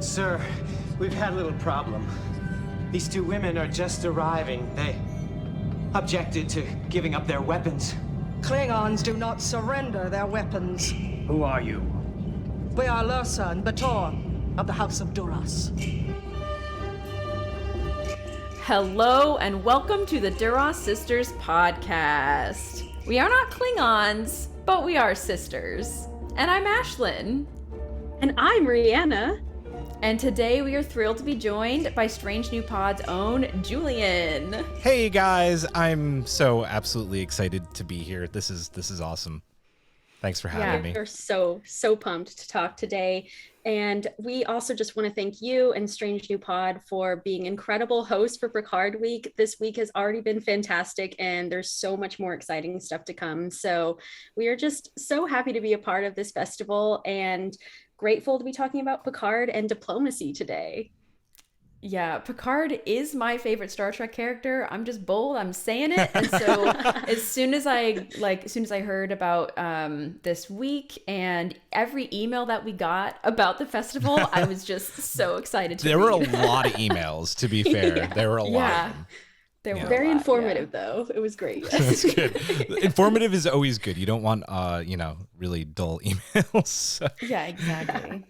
Sir, we've had a little problem. These two women are just arriving. They objected to giving up their weapons. Klingons do not surrender their weapons. Who are you? We are Lursa and Bator of the House of Duras. Hello and welcome to the Duras Sisters podcast. We are not Klingons, but we are sisters. And I'm Ashlyn. And I'm Rihanna. And today we are thrilled to be joined by Strange New Pod's own Julian. Hey guys, I'm so absolutely excited to be here. This is awesome. Thanks for having me. We're so pumped to talk today. And we also just want to thank you and Strange New Pod for being incredible hosts for Picard Week. This week has already been fantastic and there's so much more exciting stuff to come. So we are just so happy to be a part of this festival and grateful to be talking about Picard and Diplomacy today. Yeah, Picard is my favorite Star Trek character. I'm just bold. I'm saying it. And so as soon as I heard about this week and every email that we got about the festival, I was just so excited to There were a lot of emails, to be fair. Yeah. There were a lot of them. They were very informative though. It was great. That's good. Informative is always good. You don't want really dull emails. Yeah, exactly.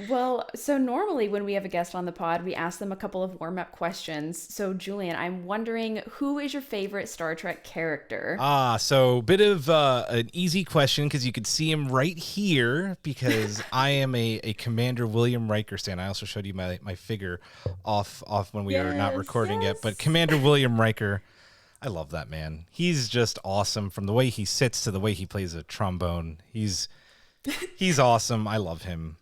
Well, so normally when we have a guest on the pod, we ask them a couple of warm-up questions. So Julian, I'm wondering, who is your favorite Star Trek character? So bit of an easy question because you could see him right here because I am a Commander William Riker stan. I also showed you my figure off when we are not recording yet, but Commander William Riker, I love that man. He's just awesome from the way he sits to the way he plays a trombone. He's awesome. I love him.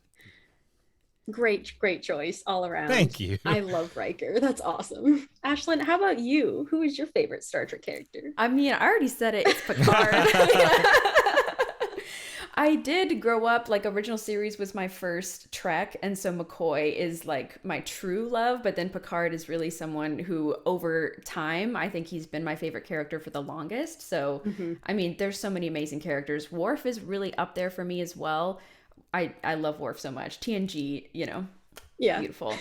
Great choice all around. Thank you. I love Riker. That's awesome. Ashlyn, how about you? Who is your favorite Star Trek character? I mean, I already said it. It's Picard. I did grow up, original series was my first Trek, and so McCoy is my true love, but then Picard is really someone who over time, I think he's been my favorite character for the longest. So, I mean, there's so many amazing characters. Worf is really up there for me as well. I love Worf so much. TNG, yeah, beautiful.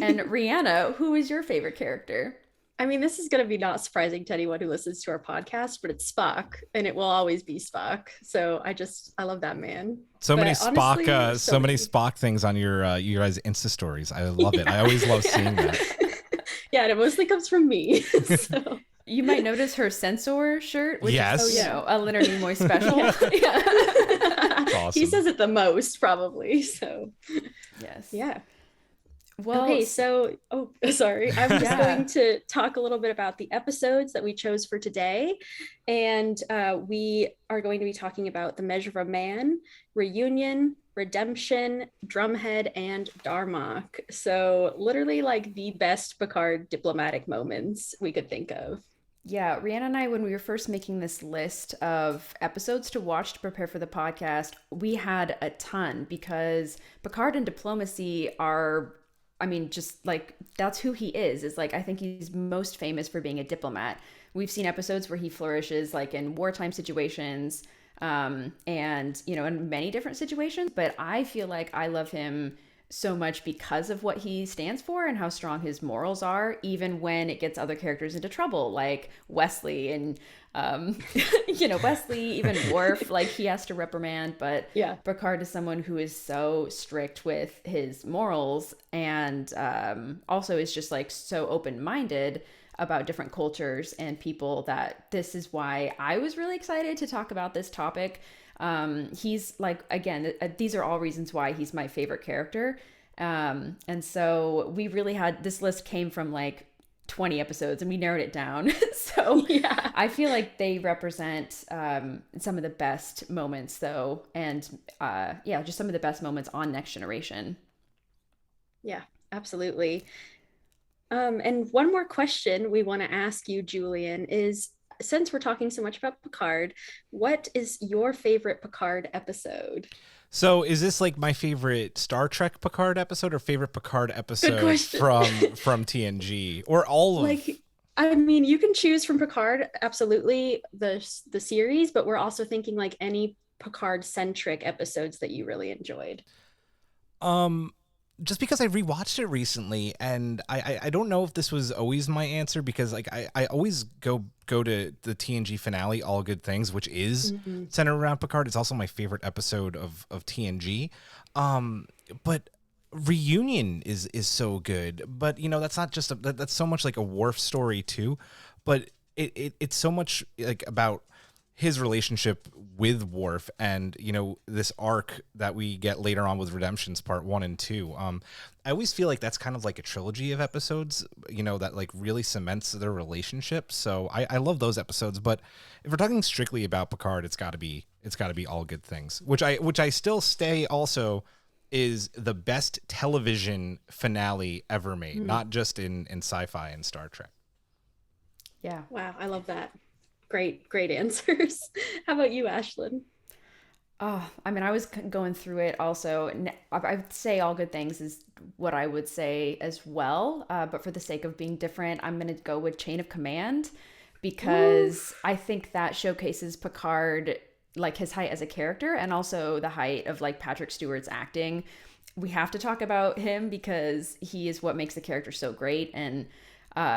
And Rihanna, who is your favorite character? I mean, this is going to be not surprising to anyone who listens to our podcast, but it's Spock, and it will always be Spock. So I love that man. So many honestly, Spock, so many Spock things on your guys' Insta stories. I love it. I always love seeing that. Yeah, and it mostly comes from me. So. You might notice her censor shirt, which yes. is a Leonard Nimoy special. Awesome. He says it the most, probably. So, yes. Yeah. Well, okay, so, sorry. I'm just going to talk a little bit about the episodes that we chose for today. And we are going to be talking about The Measure of a Man, Reunion, Redemption, Drumhead, and Darmok. So literally the best Picard diplomatic moments we could think of. Yeah, Rihanna and I, when we were first making this list of episodes to watch to prepare for the podcast, we had a ton because Picard and Diplomacy are, that's who he is. I think he's most famous for being a diplomat. We've seen episodes where he flourishes in wartime situations and, in many different situations, but I feel like I love him so much because of what he stands for and how strong his morals are, even when it gets other characters into trouble, like Wesley and, Wesley, even Worf, he has to reprimand, but yeah. Picard is someone who is so strict with his morals and also is just so open-minded about different cultures and people that this is why I was really excited to talk about this topic. He's again, these are all reasons why he's my favorite character. And so we really had, this list came from 20 episodes and we narrowed it down. So yeah. I feel like they represent some of the best moments though. And just some of the best moments on Next Generation. Yeah, absolutely. And one more question we want to ask you, Julian, is since we're talking so much about Picard, what is your favorite Picard episode? So is this my favorite Star Trek Picard episode or favorite Picard episode from TNG or all of? I mean, you can choose from Picard, absolutely, the series, but we're also thinking any Picard centric episodes that you really enjoyed. just because I rewatched it recently, and I don't know if this was always my answer, because like I always go to the TNG finale, All Good Things, which is centered around Picard. It's also my favorite episode of TNG. But Reunion is so good. But you know, that's not just that's so much like a Worf story too. But it's so much like about his relationship with Worf, and you know, this arc that we get later on with Redemptions Part 1 and 2. I always feel like that's kind of like a trilogy of episodes, you know, that like really cements their relationship. So I love those episodes. But if we're talking strictly about Picard, it's got to be All Good Things, which I still say also is the best television finale ever made, not just in sci-fi and Star Trek. Yeah. Wow, I love that. Great answers. How about you, Ashlyn? Oh, I mean, I was going through it also. I would say All Good Things is what I would say as well. But for the sake of being different, I'm going to go with Chain of Command, because I think that showcases Picard, like his height as a character, and also the height of like Patrick Stewart's acting. We have to talk about him because he is what makes the character so great, and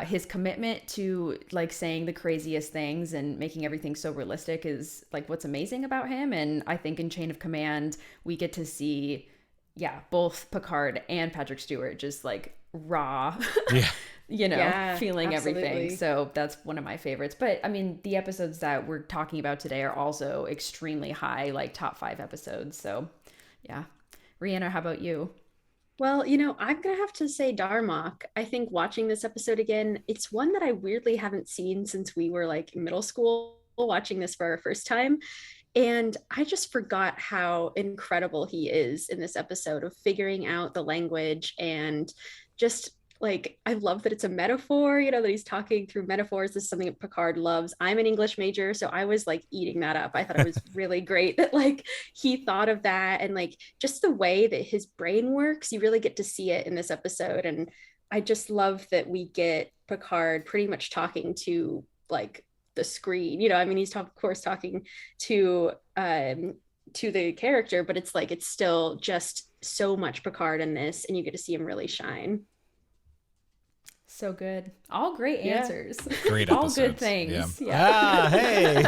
his commitment to like saying the craziest things and making everything so realistic is like what's amazing about him. And I think in Chain of Command we get to see both Picard and Patrick Stewart just like raw you know, feeling absolutely. everything. So that's one of my favorites. But I mean, the episodes that we're talking about today are also extremely high, like top 5 episodes. So yeah. Rhianna, how about you? Well, you know, I'm going to have to say Darmok. I think watching this episode again, it's one that I weirdly haven't seen since we were like middle school, watching this for our first time. And I just forgot how incredible he is in this episode of figuring out the language, and just like, I love that it's a metaphor, you know, that he's talking through metaphors. This is something that Picard loves. I'm an English major, so I was like eating that up. I thought it was really great that like he thought of that, and like just the way that his brain works, you really get to see it in this episode. And I just love that we get Picard pretty much talking to like the screen, you know, I mean, he's of course talking to the character, but it's like, it's still just so much Picard in this, and you get to see him really shine. So good. All great answers. Great All episodes. good things. Hey.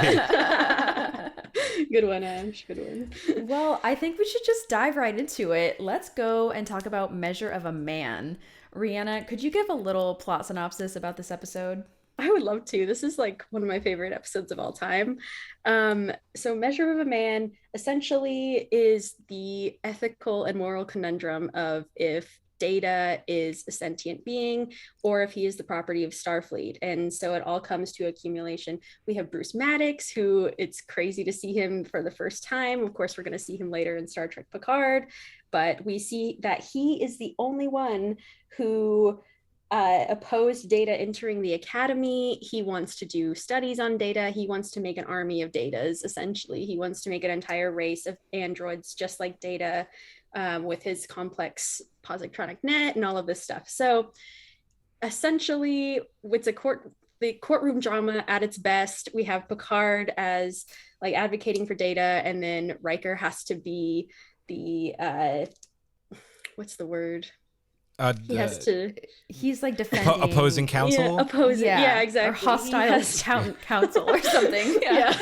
Good one, Ash. Good one. Well, I think we should just dive right into it. Let's go and talk about Measure of a Man. Rhianna, could you give a little plot synopsis about this episode? I would love to. This is like one of my favorite episodes of all time. So Measure of a Man essentially is the ethical and moral conundrum of if Data is a sentient being or if he is the property of Starfleet. And so it all comes to accumulation. We have Bruce Maddox, who it's crazy to see him for the first time. Of course, we're going to see him later in Star Trek Picard, but we see that he is the only one who opposed Data entering the academy. He wants to do studies on Data. He wants to make an army of Datas, essentially. He wants to make an entire race of androids just like Data, with his complex positronic net and all of this stuff. So essentially, it's the courtroom drama at its best. We have Picard as like advocating for Data, and then Riker has to be the what's the word? He's like defending opposing counsel. Yeah, exactly. Or hostile counsel or something. Yeah.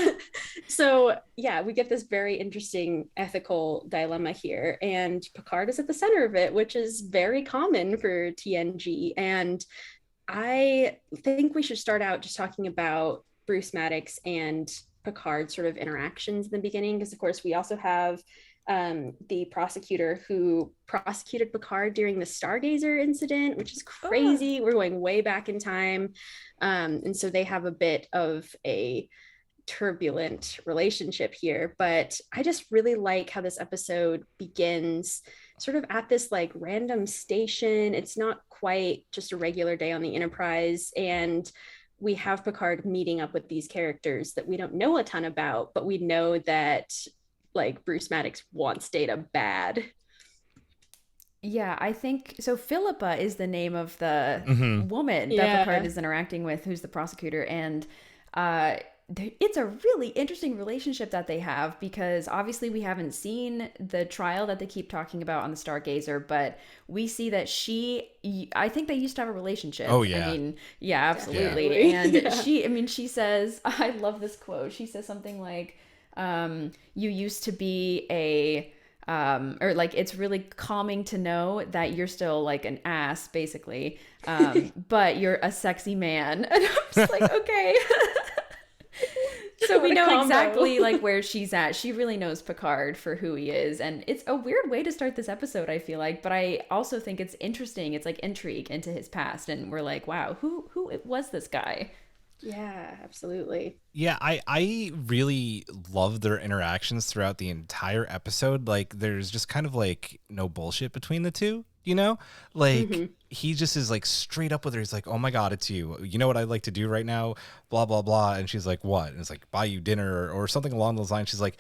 So yeah, we get this very interesting ethical dilemma here, and Picard is at the center of it, which is very common for TNG. And I think we should start out just talking about Bruce Maddox and Picard's sort of interactions in the beginning, because of course we also have the prosecutor who prosecuted Picard during the Stargazer incident, which is crazy. We're going way back in time. And so they have a bit of a turbulent relationship here. But I just really like how this episode begins sort of at this like random station. It's not quite just a regular day on the Enterprise. And we have Picard meeting up with these characters that we don't know a ton about, but we know that like Bruce Maddox wants Data bad. Yeah, I think so. Philippa is the name of the woman that Picard is interacting with, who's the prosecutor. And it's a really interesting relationship that they have, because obviously we haven't seen the trial that they keep talking about on the Stargazer, but we see that I think they used to have a relationship. Oh, yeah. I mean, yeah, absolutely. Yeah. And Yeah. she says, I love this quote. She says something like, you used to be or like, it's really calming to know that you're still like an ass, basically, but you're a sexy man. And I'm just like, okay. So we What a know combo. exactly like where she's at. She really knows Picard for who he is, and it's a weird way to start this episode, I feel like, but I also think it's interesting. It's like intrigue into his past, and we're like, wow, who was this guy? Yeah, absolutely. Yeah, I really love their interactions throughout the entire episode. Like, there's just kind of like no bullshit between the two, you know? Like, he just is like straight up with her. He's like, oh my God, it's you. You know what I'd like to do right now? Blah, blah, blah. And she's like, what? And it's like, buy you dinner or something along those lines. She's like,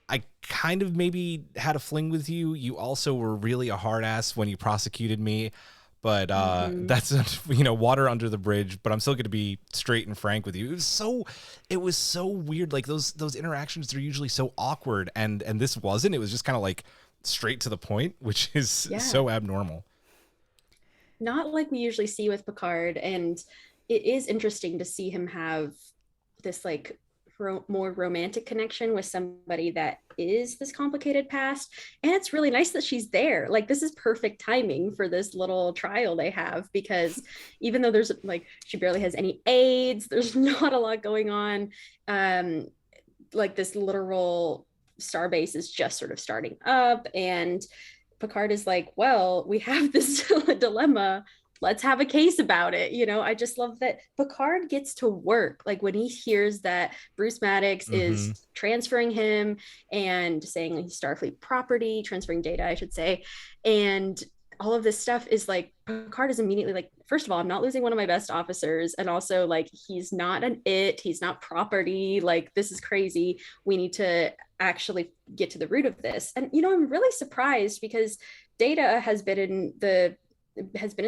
I kind of maybe had a fling with you. You also were really a hard ass when you prosecuted me. But that's, you know, water under the bridge, but I'm still going to be straight and frank with you. It was so weird. Like those interactions, they're usually so awkward. And this wasn't. It was just kind of like straight to the point, which is so abnormal. Not like we usually see with Picard. And it is interesting to see him have this like more romantic connection with somebody that is this complicated past. And it's really nice that she's there. Like, this is perfect timing for this little trial they have, because even though there's like, she barely has any aides, there's not a lot going on. Like, this literal starbase is just sort of starting up, and Picard is like, well, we have this dilemma, let's have a case about it. You know, I just love that Picard gets to work. Like, when he hears that Bruce Maddox is transferring him and saying he's Starfleet property, transferring data, I should say, and all of this stuff is like, Picard is immediately like, first of all, I'm not losing one of my best officers. And also, like, he's not he's not property. Like, this is crazy. We need to actually get to the root of this. And, you know, I'm really surprised, because Data has been in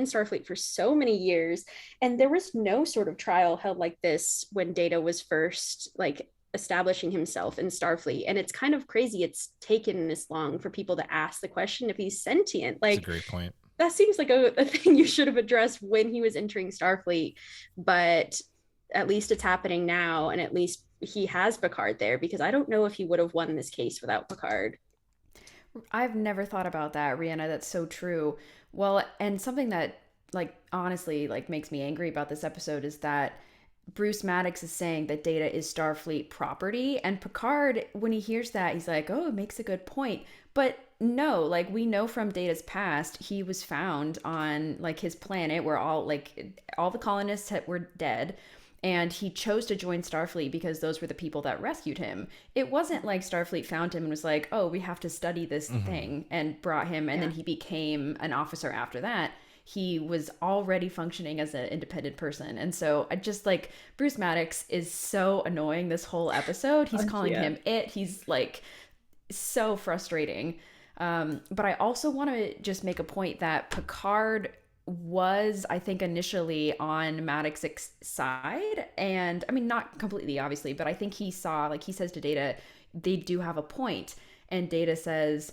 Starfleet for so many years, and there was no sort of trial held like this when Data was first like establishing himself in Starfleet. And it's kind of crazy it's taken this long for people to ask the question if he's sentient. Like, that's a great point. That seems like a thing you should have addressed when he was entering Starfleet, but at least it's happening now, and at least he has Picard there, because I don't know if he would have won this case without Picard. I've never thought about that, Rihanna. That's so true. Well, and something that, like, honestly, like, makes me angry about this episode is that Bruce Maddox is saying that Data is Starfleet property, and Picard, when he hears that, he's like, oh, it makes a good point. But no, like, we know from Data's past, he was found on, like, his planet where all the colonists were dead. And he chose to join Starfleet because those were the people that rescued him. It wasn't like Starfleet found him and was like, oh, we have to study this thing, and brought him. And then he became an officer after that. He was already functioning as an independent person. And so I just, like, Bruce Maddox is so annoying this whole episode. He's calling him it. He's like so frustrating. But I also want to just make a point that Picard was, I think, initially on Maddox's side. And I mean, not completely, obviously, but I think he saw, like, he says to Data, they do have a point. And Data says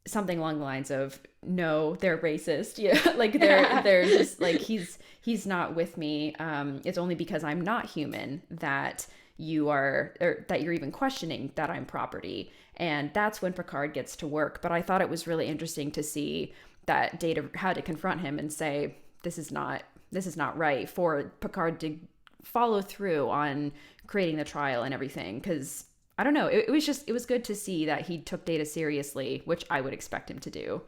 something along the lines of, no, they're racist. Yeah, like they're just like, he's not with me. It's only because I'm not human that you are, or that you're even questioning that I'm property. And that's when Picard gets to work. But I thought it was really interesting to see that Data had to confront him and say, this is not right, for Picard to follow through on creating the trial and everything. Because I don't know, it was good to see that he took Data seriously, which I would expect him to do.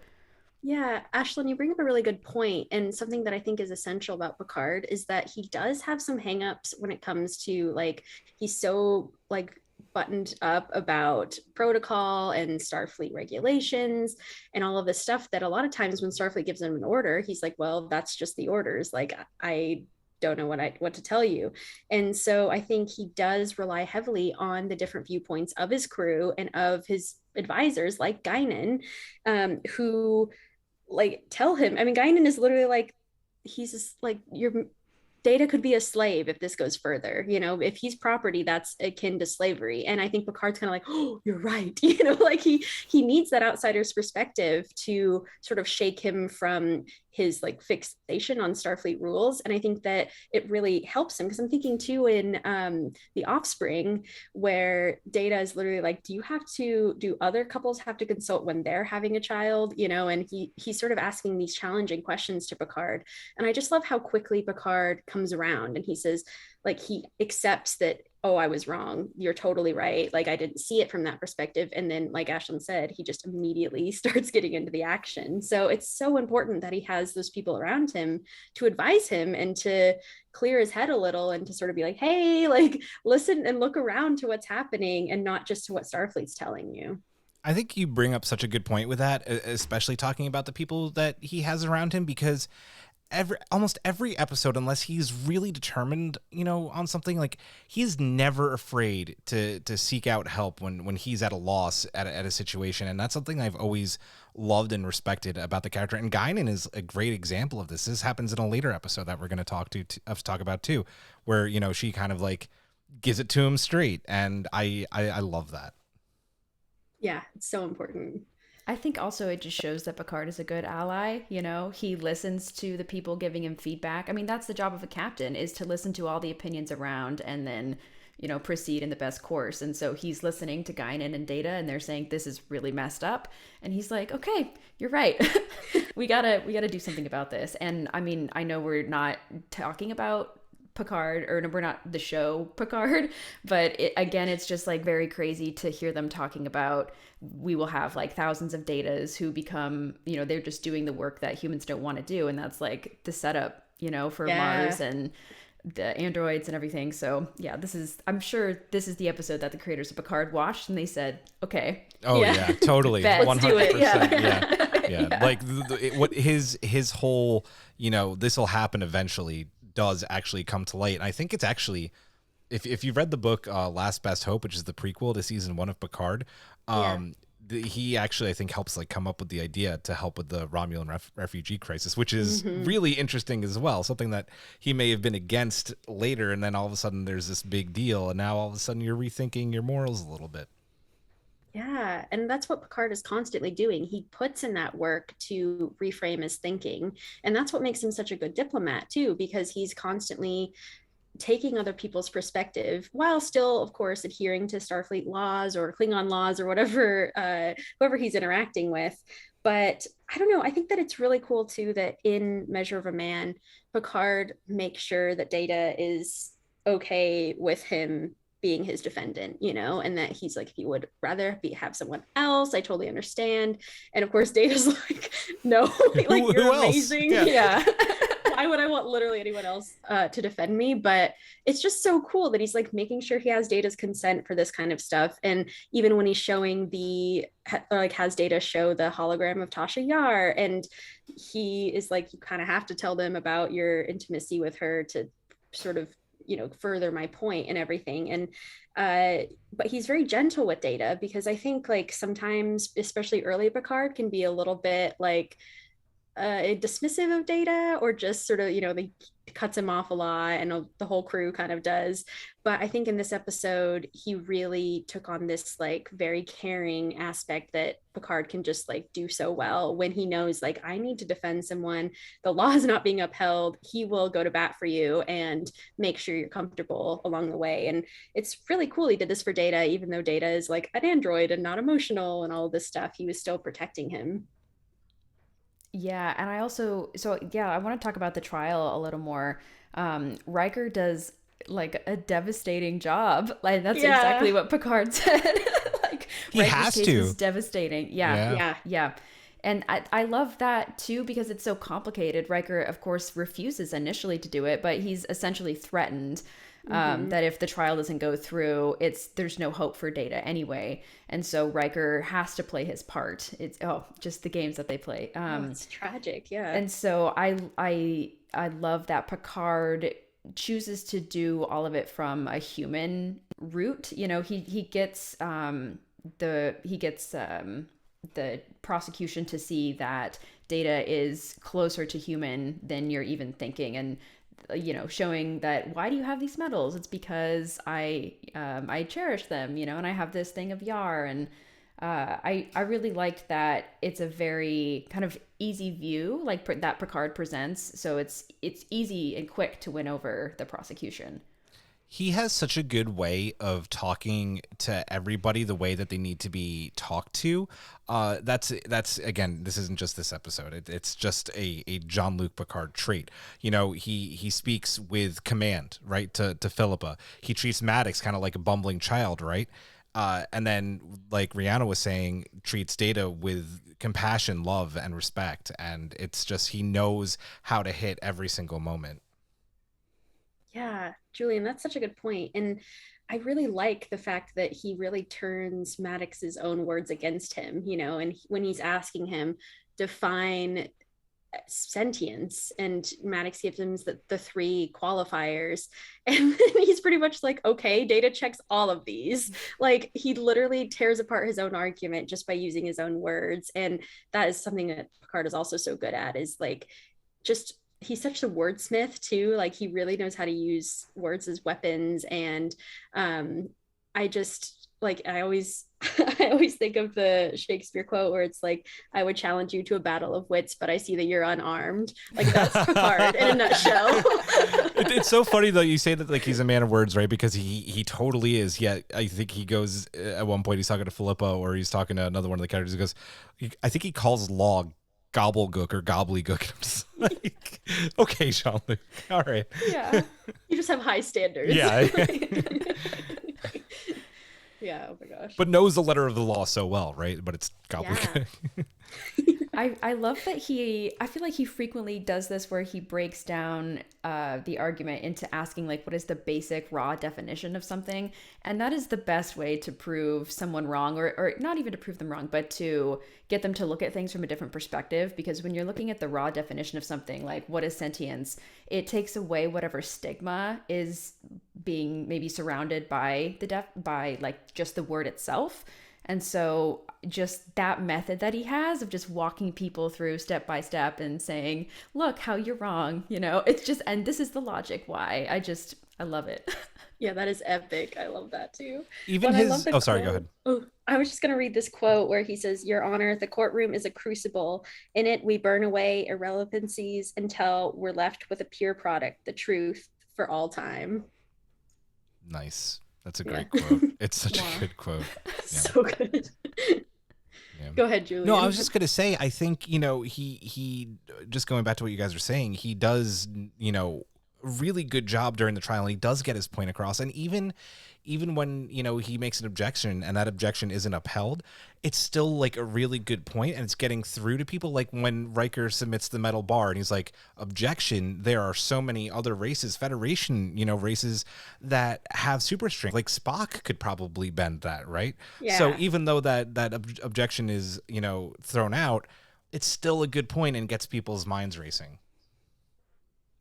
Yeah, Ashlyn, you bring up a really good point, and something that I think is essential about Picard is that he does have some hangups when it comes to, like, he's so, like, buttoned up about protocol and Starfleet regulations and all of this stuff that a lot of times when Starfleet gives him an order, he's like, well, that's just the orders. Like, I don't know what to tell you. And so I think he does rely heavily on the different viewpoints of his crew and of his advisors, like Guinan, who, like, tell him, I mean, Guinan is literally like, he's just like, Data could be a slave if this goes further. If he's property, that's akin to slavery. And I think Picard's kind of like, oh, you're right. Like he needs that outsider's perspective to sort of shake him from his like fixation on Starfleet rules. And I think that it really helps him, because I'm thinking too in The Offspring, where Data is literally like, do other couples have to consult when they're having a child? And he's sort of asking these challenging questions to Picard. And I just love how quickly Picard comes around and he says, like, he accepts that, oh, I was wrong. You're totally right. Like, I didn't see it from that perspective. And then, like Ashlyn said, he just immediately starts getting into the action. So it's so important that he has those people around him to advise him and to clear his head a little and to sort of be like, hey, like, listen and look around to what's happening and not just to what Starfleet's telling you. I think you bring up such a good point with that, especially talking about the people that he has around him, because almost every episode, unless he's really determined, on something, like, he's never afraid to seek out help when he's at a loss at a situation. And that's something I've always loved and respected about the character. And Guinan is a great example of this. This happens in a later episode that we're going to talk about too, where, she kind of like gives it to him straight. And I love that. Yeah, it's so important. I think also it just shows that Picard is a good ally. He listens to the people giving him feedback. I mean, that's the job of a captain, is to listen to all the opinions around and then, proceed in the best course. And so he's listening to Guinan and Data, and they're saying, this is really messed up. And he's like, okay, you're right. we gotta do something about this. And I mean, I know we're not talking about Picard, or no, we're not the show Picard, but it's just like very crazy to hear them talking about, we will have like thousands of Datas who become, they're just doing the work that humans don't want to do. And that's like the setup, for Mars and the androids and everything. So yeah, I'm sure this is the episode that the creators of Picard watched and they said, okay. Oh yeah, totally. 100%. Yeah. Like what his whole, this will happen eventually does actually come to light. And I think it's actually, if you've read the book Last Best Hope, which is the prequel to season 1 of Picard, he actually, I think, helps like come up with the idea to help with the Romulan refugee crisis, which is really interesting as well. Something that he may have been against later, and then all of a sudden there's this big deal, and now all of a sudden you're rethinking your morals a little bit. Yeah, and that's what Picard is constantly doing. He puts in that work to reframe his thinking. And that's what makes him such a good diplomat too, because he's constantly taking other people's perspective while still, of course, adhering to Starfleet laws or Klingon laws or whatever, whoever he's interacting with. But I don't know, I think that it's really cool too that in Measure of a Man, Picard makes sure that Data is okay with him being his defendant, and that he's like, if you would rather have someone else, I totally understand. And of course, Data's like, no, like, you're amazing. Yeah. Why would I want literally anyone else to defend me? But it's just so cool that he's like making sure he has Data's consent for this kind of stuff. And even when he's showing has Data show the hologram of Tasha Yar, and he is like, you kind of have to tell them about your intimacy with her to sort of further my point and everything. And but he's very gentle with Data, because I think like sometimes, especially early Picard, can be a little bit like dismissive of Data, or just sort of they cuts him off a lot, and the whole crew kind of does. But I think in this episode he really took on this like very caring aspect that Picard can just like do so well. When he knows like, I need to defend someone, the law is not being upheld, he will go to bat for you and make sure you're comfortable along the way. And it's really cool he did this for Data, even though Data is like an android and not emotional and all of this stuff, he was still protecting him. Yeah, and I also, I want to talk about the trial a little more. Riker does like a devastating job. Like that's exactly what Picard said. Like he has to. Is devastating. Yeah. And I love that too, because it's so complicated. Riker, of course, refuses initially to do it, but he's essentially threatened that if the trial doesn't go through, there's no hope for Data anyway. And so Riker has to play his part. It's just the games that they play. It's tragic, yeah. And so I love that Picard chooses to do all of it from a human route. He gets the prosecution to see that Data is closer to human than you're even thinking, and showing that, why do you have these medals? It's because I cherish them, and I have this thing of Yar. And I really liked that it's a very kind of easy view, like that Picard presents. So it's easy and quick to win over the prosecution. He has such a good way of talking to everybody the way that they need to be talked to. That's again, this isn't just this episode. It's just a Jean-Luc Picard trait. He speaks with command, right, to Philippa. He treats Maddox kind of like a bumbling child, right? And then, like Rihanna was saying, treats Data with compassion, love, and respect. And it's just, he knows how to hit every single moment. Yeah, Julian, that's such a good point. And I really like the fact that he really turns Maddox's own words against him, and when he's asking him, define sentience, and Maddox gives him the 3 qualifiers, and then he's pretty much like, okay, Data checks all of these. Like, he literally tears apart his own argument just by using his own words. And that is something that Picard is also so good at, is like, just, he's such a wordsmith too. Like, he really knows how to use words as weapons. And I just, like, I always think of the Shakespeare quote where it's like, I would challenge you to a battle of wits, but I see that you're unarmed. Like, that's Picard in a nutshell. It's so funny though, you say that like he's a man of words, right? Because he totally is. Yet I think he goes, at one point he's talking to Philippa, or he's talking to another one of the characters. He goes, I think he calls law gobblegook or gobbledygook. I'm just like, okay, Jean-Luc, all right. Yeah, you just have high standards. Yeah. Yeah, oh my gosh. But knows the letter of the law so well, right? But it's gobbledygook. Yeah. I love that I feel like he frequently does this, where he breaks down the argument into asking, like, what is the basic raw definition of something? And that is the best way to prove someone wrong, or not even to prove them wrong, but to get them to look at things from a different perspective. Because when you're looking at the raw definition of something, like what is sentience, it takes away whatever stigma is being maybe surrounded by by like just the word itself. And so just that method that he has of just walking people through step by step and saying, look how you're wrong, it's just, and this is the logic why. I love it. Yeah, that is epic. I love that too. Even but sorry, go ahead. Oh, I was just going to read this quote where he says, Your Honor, the courtroom is a crucible. In it, we burn away irrelevancies until we're left with a pure product, the truth, for all time. Nice. That's a great quote. It's such a good quote. Yeah. So good. Yeah. Go ahead, Julian. No, I was just going to say, I think, he just going back to what you guys are saying, he does, a really good job during the trial. And he does get his point across. And even when, he makes an objection and that objection isn't upheld, it's still like a really good point and it's getting through to people. Like when Riker submits the metal bar and he's like, objection, there are so many other races, Federation, races that have super strength. Like Spock could probably bend that, right? Yeah. So even though that objection is, thrown out, it's still a good point and gets people's minds racing.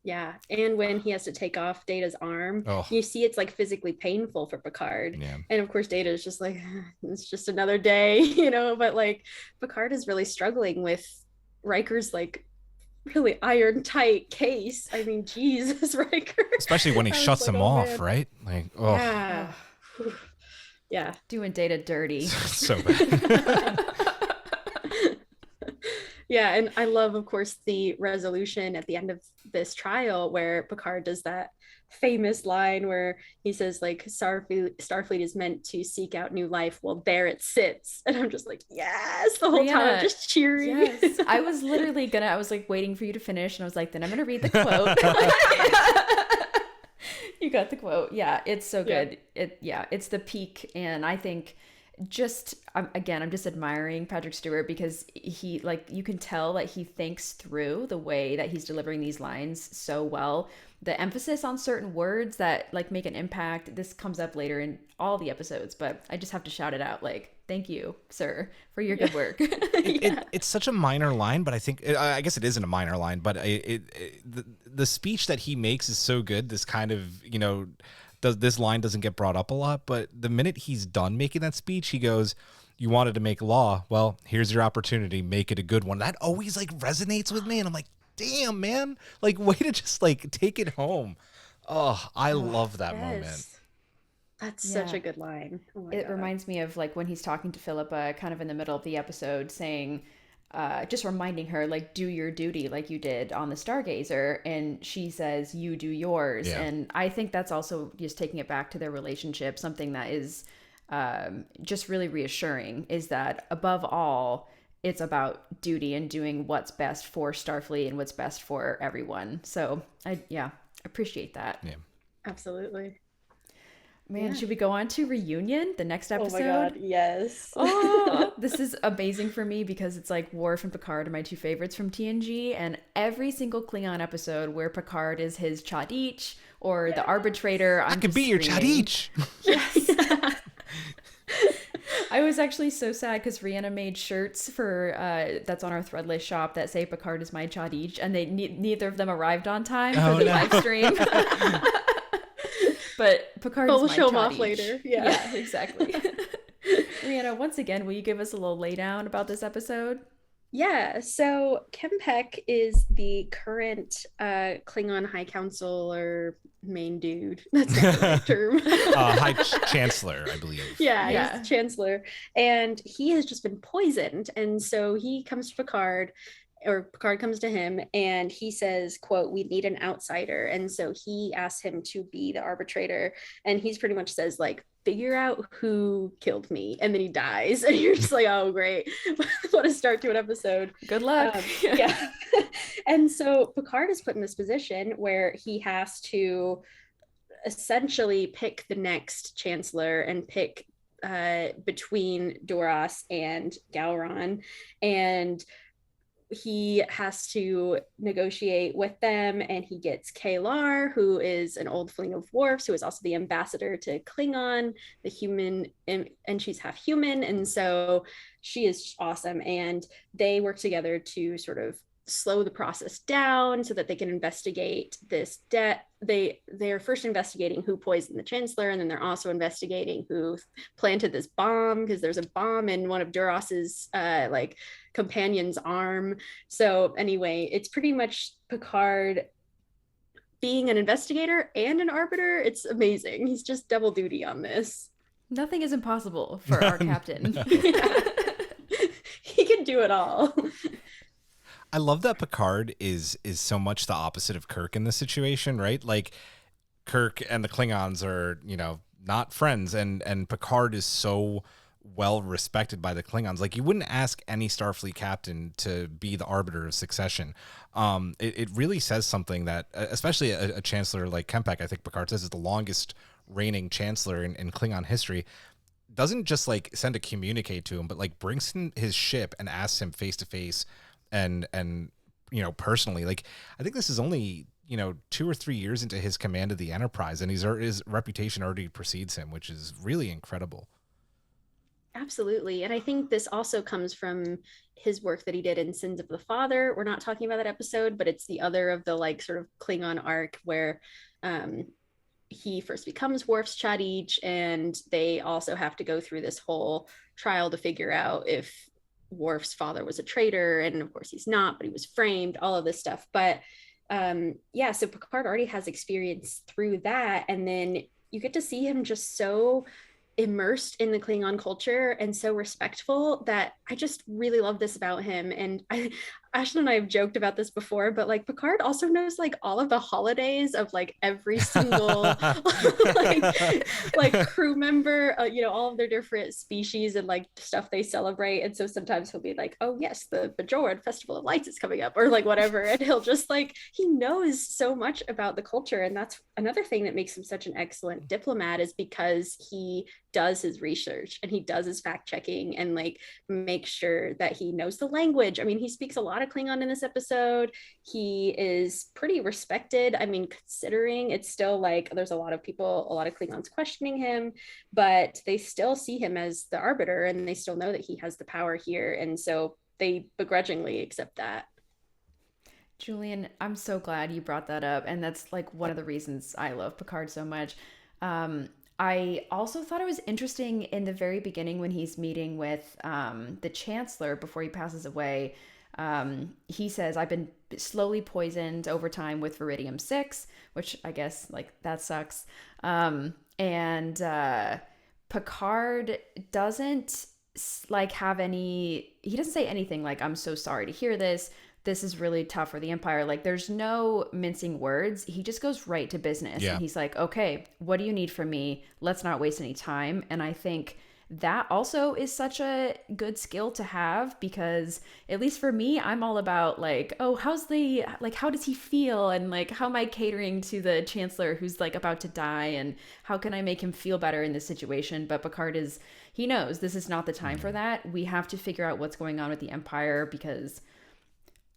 Yeah, and when he has to take off Data's arm, you see it's like physically painful for Picard. Yeah. And of course, Data is just like, it's just another day, but like Picard is really struggling with Riker's like really iron tight case. I mean, Jesus, Riker. Especially when he shuts him off, man. Right? Like, oh. Yeah. Yeah. Doing Data dirty. So bad. Yeah, and I love, of course, the resolution at the end of this trial where Picard does that famous line where he says, like, Starfleet is meant to seek out new life. Well, there it sits. And I'm just like, yes, the whole time I'm just cheering. Yes. I was literally I was like waiting for you to finish. And I was like, then I'm going to read the quote. You got the quote. Yeah, it's so good. It's the peak. And I think I'm just admiring Patrick Stewart because he, like, you can tell that he thinks through the way that he's delivering these lines so well. The emphasis on certain words that like make an impact. This comes up later in all the episodes, but I just have to shout it out. Like, thank you, sir, for your good work. It's such a minor line, but I think, I guess it isn't a minor line, but the speech that he makes is so good. This kind of, this line doesn't get brought up a lot, but the minute he's done making that speech, he goes, you wanted to make law. Well, here's your opportunity. Make it a good one. That always like resonates with me. And I'm like, damn, man. Like, way to just like take it home. Oh, I love that Yes. moment. That's such a good line. Oh my It God. reminds me of like when he's talking to Philippa kind of in the middle of the episode saying, just reminding her, like, do your duty like you did on the Stargazer. And she says, you do yours. Yeah. And I think that's also just taking it back to their relationship. Something that is just really reassuring is that above all, it's about duty and doing what's best for Starfleet and what's best for everyone. So I appreciate that. Yeah. Absolutely. Man, should we go on to Reunion, the next episode? Oh my God, yes. Oh, this is amazing for me because it's like Worf and Picard are my two favorites from TNG, and every single Klingon episode where Picard is his Chadich or the arbitrator, I could be your screaming. Chadich. Yes. I was actually so sad because Rihanna made shirts for that's on our Threadless shop that say Picard is my Chadich, and they neither of them arrived on time for the live stream. But Picard is We'll my show them off Chadich. later. Yeah, exactly. Rihanna, once again, will you give us a little laydown about this episode? Yeah, so Kempek is the current Klingon High Council or main dude. That's not the right term. High Chancellor, I believe. Yeah, he's Chancellor. And he has just been poisoned. And so he comes to Picard, or Picard comes to him, and he says, quote, we need an outsider. And so he asks him to be the arbitrator. And he's pretty much says, like, figure out who killed me. And then he dies. And you're just like, oh, great. What a start to an episode. Good luck. Yeah. And so Picard is put in this position where he has to essentially pick the next chancellor and pick between Duras and Gowron. And he has to negotiate with them, and he gets Kaila, who is an old fling of Worf's, who is also the ambassador to Klingon, the human, and she's half human, and so she is awesome. And they work together to sort of slow the process down so that they can investigate this debt. They're first investigating who poisoned the chancellor, and then they're also investigating who planted this bomb, because there's a bomb in one of Duras's like companion's arm. So anyway, it's pretty much Picard being an investigator and an arbiter. It's amazing. He's just double duty on this. Nothing is impossible for our captain. He can do it all. I love that Picard is so much the opposite of Kirk in this situation, right? Like, Kirk and the Klingons are, not friends, and Picard is so well respected by the Klingons. Like, you wouldn't ask any Starfleet captain to be the arbiter of succession. It really says something that, especially a chancellor like Kempek, I think Picard says is the longest reigning chancellor in Klingon history, doesn't just like send a communicate to him, but like brings him his ship and asks him face to face and personally. Like, I think this is only 2 or 3 years into his command of the Enterprise, and his reputation already precedes him, which is really incredible. Absolutely. And I think this also comes from his work that he did in Sins of the Father. We're not talking about that episode, but it's the other of the like sort of Klingon arc where he first becomes Worf's Chadich, and they also have to go through this whole trial to figure out if Worf's father was a traitor, and of course he's not, but he was framed, all of this stuff. But so Picard already has experience through that, and then you get to see him just so immersed in the Klingon culture and so respectful that I just really love this about him. And Ashley and I have joked about this before, but like Picard also knows like all of the holidays of like every single like crew member, all of their different species and like stuff they celebrate. And so sometimes he'll be like, oh yes, the Bajorad Festival of Lights is coming up, or like whatever, and he'll just like, he knows so much about the culture. And that's another thing that makes him such an excellent diplomat, is because he does his research and he does his fact checking and like make sure that he knows the language. I mean, he speaks a lot of Klingon in this episode. He is pretty respected. I mean, considering it's still like there's a lot of Klingons questioning him, but they still see him as the arbiter, and they still know that he has the power here, and so they begrudgingly accept that. Julian, I'm so glad you brought that up, and that's like one of the reasons I love Picard so much. I also thought it was interesting in the very beginning when he's meeting with the Chancellor before he passes away. He says, I've been slowly poisoned over time with Veridium-6, which I guess, like, that sucks. And Picard doesn't, like, have any, he doesn't say anything like, I'm so sorry to hear this. This is really tough for the Empire. Like, there's no mincing words. He just goes right to business. Yeah. And he's like, okay, what do you need from me? Let's not waste any time. And I think that also is such a good skill to have, because at least for me, I'm all about, like, oh, how does he feel? And, like, how am I catering to the Chancellor who's, like, about to die? And how can I make him feel better in this situation? But Picard he knows this is not the time for that. We have to figure out what's going on with the Empire, because,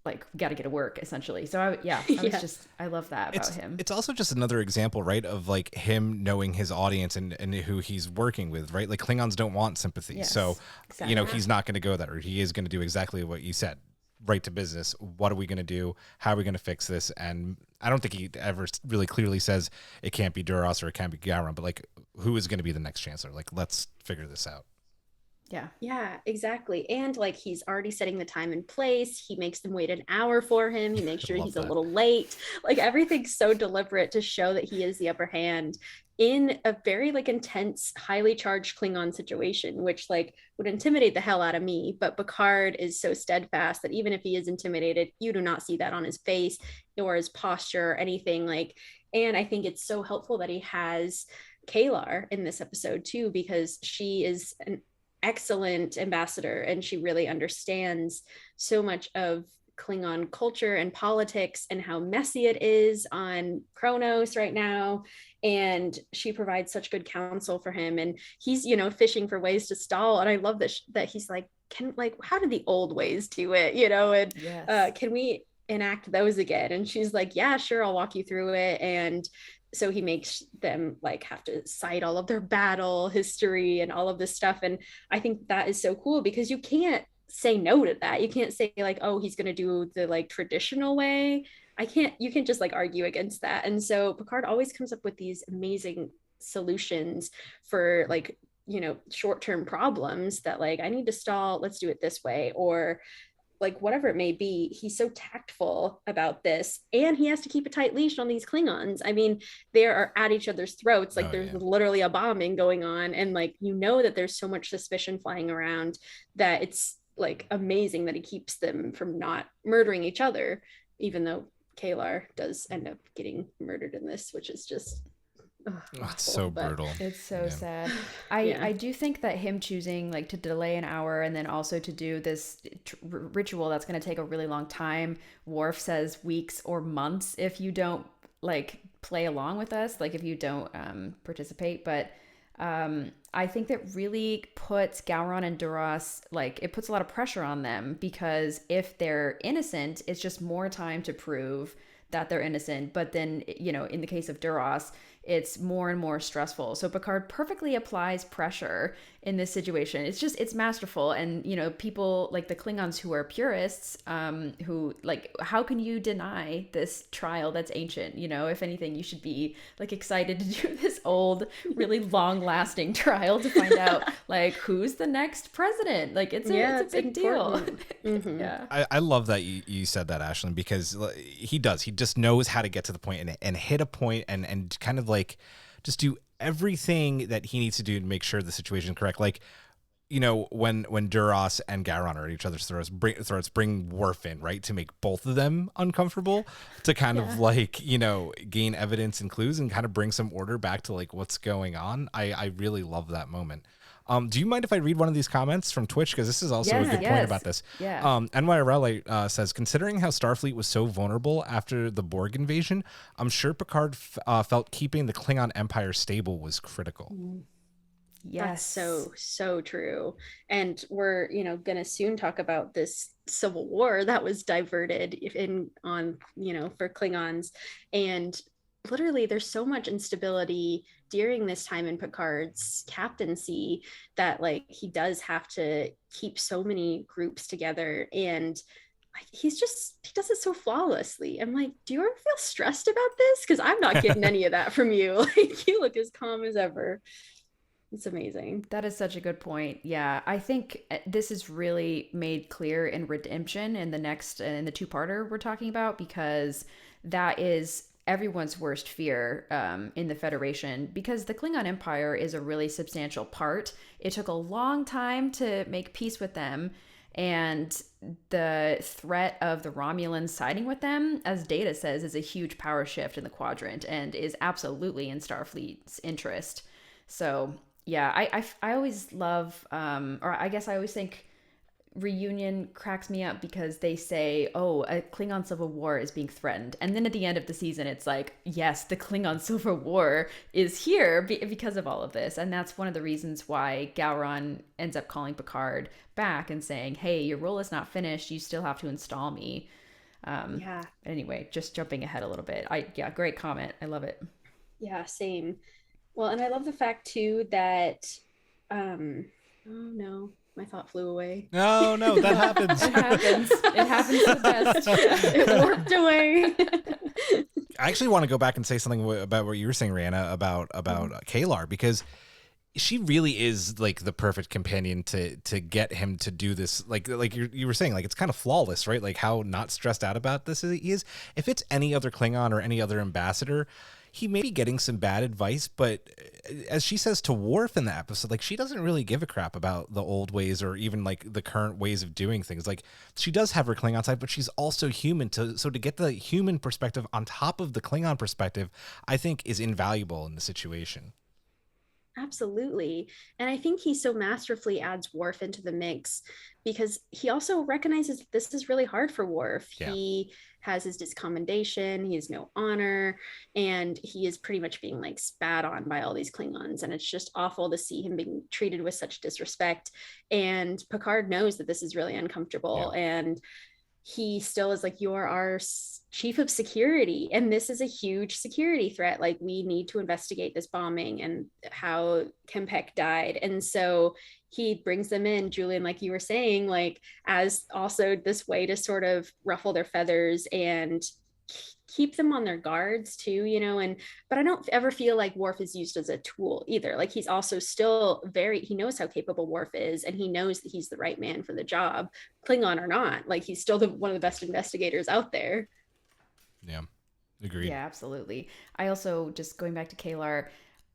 like, got to get to work, essentially. So I love that about him. It's also just another example, right, of, like, him knowing his audience and who he's working with, right? Like, Klingons don't want sympathy. Yes, so, exactly. He's not going to go that route. He is going to do exactly what you said, right to business. What are we going to do? How are we going to fix this? And I don't think he ever really clearly says it can't be Duras or it can't be Gowron, but, like, who is going to be the next chancellor? Like, let's figure this out. Yeah, exactly. And, like, he's already setting the time and place. He makes them wait an hour for him. He makes sure he's a little late. Like, everything's so deliberate to show that he is the upper hand in a very, like, intense, highly charged Klingon situation, which, like, would intimidate the hell out of me. But Picard is so steadfast that even if he is intimidated, you do not see that on his face or his posture or anything. Like, and I think it's so helpful that he has Kaila in this episode too, because she is an excellent ambassador and she really understands so much of Klingon culture and politics and how messy it is on Kronos right now. And she provides such good counsel for him, and he's, fishing for ways to stall. And I love that he's like, how did the old ways do it, and Yes. Can we enact those again? And she's like, yeah, sure, I'll walk you through it. And so he makes them, like, have to cite all of their battle history and all of this stuff. And I think that is so cool, because you can't say no to that. You can't say, like, oh, he's going to do the, like, traditional way. You can't just, like, argue against that. And so Picard always comes up with these amazing solutions for, like, short-term problems that, like, I need to stall, let's do it this way, or, like, whatever it may be. He's so tactful about this, and he has to keep a tight leash on these Klingons. I mean, they are at each other's throats. Like, there's literally a bombing going on, and, like, that there's so much suspicion flying around that it's, like, amazing that he keeps them from not murdering each other, even though Kalar does end up getting murdered in this, which is just it's so brutal. It's so sad. I do think that him choosing, like, to delay an hour and then also to do this ritual that's going to take a really long time. Worf says weeks or months if you don't, like, play along with us, like, if you don't participate. But I think that really puts Gowron and Duras, like, it puts a lot of pressure on them, because if they're innocent, it's just more time to prove that they're innocent. But then, in the case of Duras, it's more and more stressful. So Picard perfectly applies pressure in this situation. It's masterful. And, people like the Klingons who are purists, who, like, how can you deny this trial that's ancient? If anything, you should be, like, excited to do this old, really long lasting trial to find out, like, who's the next president. Like, it's a big deal. Mm-hmm. Yeah. I love that you said that, Ashlyn, because he just knows how to get to the point and hit a point and kind of, like, just do everything that he needs to do to make sure the situation is correct. Like, when Duras and Gowron are at each other's throats, bring Worf in, right, to make both of them uncomfortable, to kind of, like, gain evidence and clues and kind of bring some order back to, like, what's going on. I really love that moment. Do you mind if I read one of these comments from Twitch? Because this is also a good point about this. Yeah. NYRL says, considering how Starfleet was so vulnerable after the Borg invasion, I'm sure Picard felt keeping the Klingon Empire stable was critical. Yes. That's so true. And we're, going to soon talk about this civil war that was diverted for Klingons. And literally, there's so much instability during this time in Picard's captaincy that, like, he does have to keep so many groups together, and, like, he does it so flawlessly. I'm like, do you ever feel stressed about this? Because I'm not getting any of that from you. Like, you look as calm as ever. It's amazing. That is such a good point. Yeah, I think this is really made clear in Redemption in the two-parter we're talking about, because that is everyone's worst fear in the Federation, because the Klingon Empire is a really substantial part. It took a long time to make peace with them, and the threat of the Romulans siding with them, as Data says, is a huge power shift in the quadrant and is absolutely in Starfleet's interest. So yeah, I always love, or I guess I always think Reunion cracks me up because they say, oh, a Klingon civil war is being threatened. And then at the end of the season, it's like, yes, the Klingon civil war is here because of all of this. And that's one of the reasons why Gowron ends up calling Picard back and saying, hey, your role is not finished. You still have to install me. Yeah. Anyway, just jumping ahead a little bit. Yeah, great comment. I love it. Yeah, same. Well, and I love the fact too that, oh no, my thought flew away. No, that happens. It happens. It happens to the best. It warped away. I actually want to go back and say something about what you were saying, Rihanna, about Kalar, because she really is like the perfect companion to get him to do this. Like you were saying, like it's kind of flawless, right? Like how not stressed out about this he is. If it's any other Klingon or any other ambassador, he may be getting some bad advice, but as she says to Worf in the episode, like she doesn't really give a crap about the old ways or even like the current ways of doing things. Like she does have her Klingon side, but she's also human. So to get the human perspective on top of the Klingon perspective, I think is invaluable in the situation. Absolutely. And I think he so masterfully adds Worf into the mix because he also recognizes that this is really hard for Worf. Yeah. He has his discommendation, he has no honor, and he is pretty much being like spat on by all these Klingons. And it's just awful to see him being treated with such disrespect. And Picard knows that this is really uncomfortable. Yeah. And he still is like, you're our chief of security, and this is a huge security threat. Like, we need to investigate this bombing and how Kempek died. And so he brings them in, Julian, like you were saying, like as also this way to sort of ruffle their feathers and keep them on their guards too, you know. And but I don't ever feel like Worf is used as a tool either. Like he's also still he knows how capable Worf is, and he knows that he's the right man for the job, Klingon or not. Like he's still one of the best investigators out there. Yeah, agreed. Yeah, absolutely. I also, just going back to Kalar,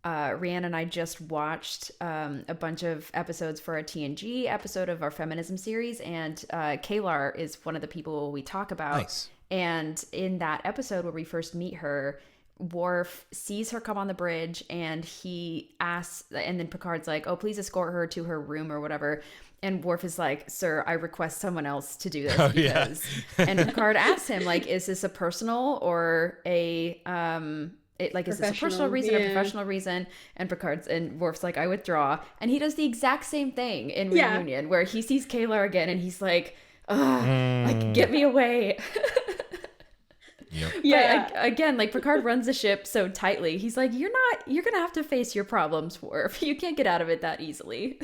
Rhiannon and I just watched a bunch of episodes for a TNG episode of our feminism series, and Kalar is one of the people we talk about. Nice. And in that episode where we first meet her, Worf sees her come on the bridge, and he asks, and then Picard's like, oh, please escort her to her room or whatever. And Worf is like, sir, I request someone else to do this. Because... Yeah. And Picard asks him, like, is this a personal or a is this a personal reason or professional reason? And Worf's like, I withdraw. And he does the exact same thing in Reunion, where he sees Kalar again and he's like, like, get me away. Yep. Yeah. Again, like Picard runs the ship so tightly. He's like, you're gonna have to face your problems, Worf. You can't get out of it that easily.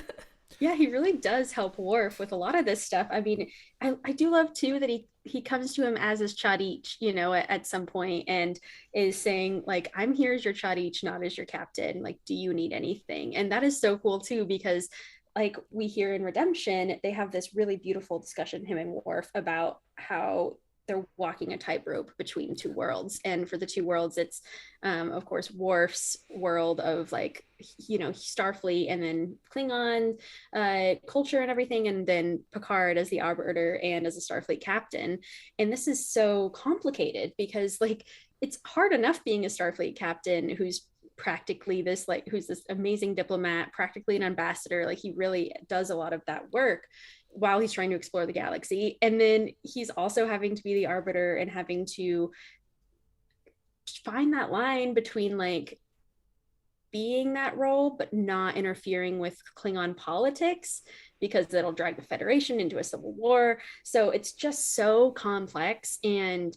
Yeah, he really does help Worf with a lot of this stuff. I mean, I do love too that he comes to him as his Chadich, you know, at some point, and is saying like, I'm here as your Chadich, not as your captain. Like, do you need anything? And that is so cool too, because like we hear in Redemption, they have this really beautiful discussion, him and Worf, about how they're walking a tightrope between two worlds. And for the two worlds, it's of course Worf's world of like, you know, Starfleet, and then Klingon culture and everything, and then Picard as the arbiter and as a Starfleet captain. And this is so complicated because like it's hard enough being a Starfleet captain who's practically this, like, who's this amazing diplomat, practically an ambassador. Like he really does a lot of that work while he's trying to explore the galaxy. And then he's also having to be the arbiter and having to find that line between like being that role, but not interfering with Klingon politics, because that'll drag the Federation into a civil war. So it's just so complex, and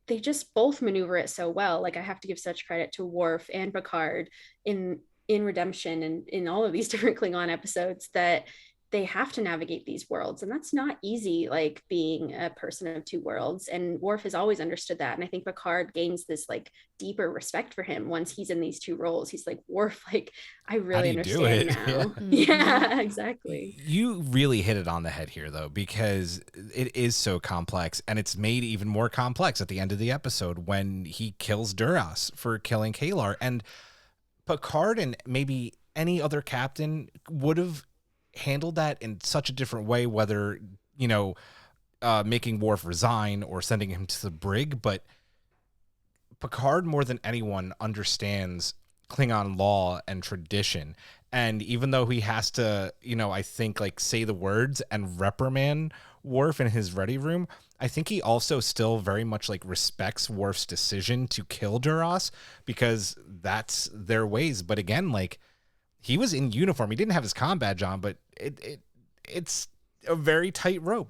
they just both maneuver it so well. Like I have to give such credit to Worf and Picard in Redemption and in all of these different Klingon episodes, that they have to navigate these worlds, and that's not easy, like being a person of two worlds. And Worf has always understood that, and I think Picard gains this like deeper respect for him once he's in these two roles. He's like, Worf, like, I really understand now. Yeah, exactly. You really hit it on the head here, though, because it is so complex, and it's made even more complex at the end of the episode when he kills Duras for killing Kalar. And Picard and maybe any other captain would have handled that in such a different way, whether, you know, making Worf resign or sending him to the brig. But Picard, more than anyone, understands Klingon law and tradition. And even though he has to, you know, I think, like, say the words and reprimand Worf in his ready room, I think he also still very much, like, respects Worf's decision to kill Duras, because that's their ways. But again, like, he was in uniform. He didn't have his comm badge on, but it's a very tight rope.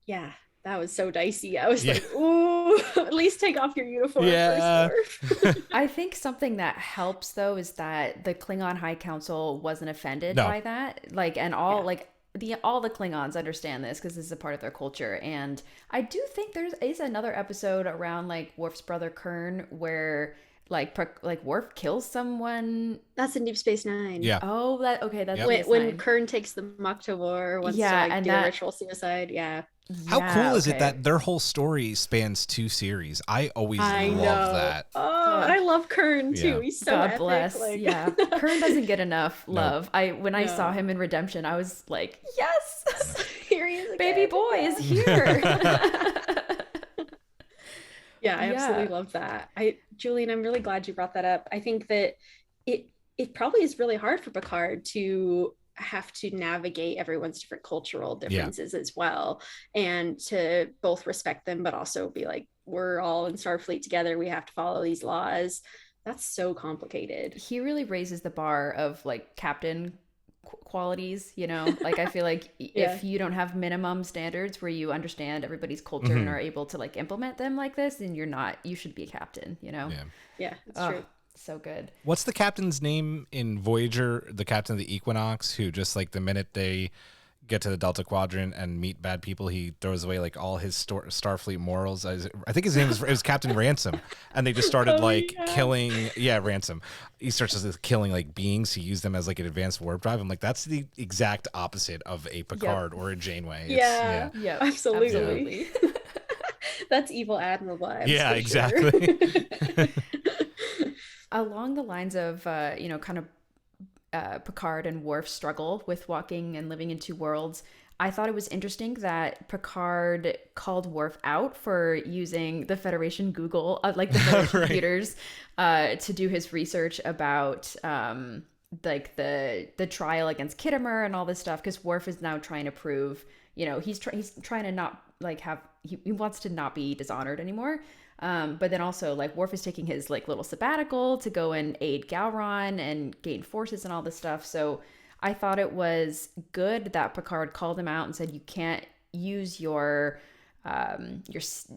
Yeah, that was so dicey. I was like, ooh, at least take off your uniform first. I think something that helps, though, is that the Klingon High Council wasn't offended by that. Like, and all all the Klingons understand this because this is a part of their culture. And I do think there is another episode around like Worf's brother Kern where like Worf kills someone. That's in Deep Space Nine. Yeah. Oh, that's when Kern takes the Mach to war, wants to like, do a ritual suicide. Yeah. How cool is it that their whole story spans 2 series? I always love that. Oh, I love Kern too. He's so God epic. bless. Like... Yeah, Kern doesn't get enough love. When I saw him in Redemption, I was like, yes, here he is again. Baby boy is here. Yeah, I absolutely love that. Julian, I'm really glad you brought that up. I think that it probably is really hard for Picard to have to navigate everyone's different cultural differences as well, and to both respect them, but also be like, we're all in Starfleet together. We have to follow these laws. That's so complicated. He really raises the bar of like captain qualities, you know, like I feel like if you don't have minimum standards where you understand everybody's culture and are able to like implement them like this, then you should be a captain, you know? Yeah, that's true. So good. What's the captain's name in Voyager, the captain of the Equinox, who just like the minute they get to the Delta Quadrant and meet bad people, he throws away like all his Starfleet morals? I think his name was Captain Ransom, and they just started killing Ransom. He starts just killing like beings. He used them as like an advanced warp drive. I'm like, that's the exact opposite of a Picard or a Janeway. Absolutely. That's evil Admiral vibes. Yeah, exactly. Along the lines of kind of Picard and Worf's struggle with walking and living in 2 worlds, I thought it was interesting that Picard called Worf out for using the Federation Google, like the Federation computers, to do his research about like the trial against Kittimer and all this stuff. Because Worf is now trying to prove, you know, he's trying to not like he wants to not be dishonored anymore. But then also like Worf is taking his like little sabbatical to go and aid Gowron and gain forces and all this stuff. So I thought it was good that Picard called him out and said, you can't use your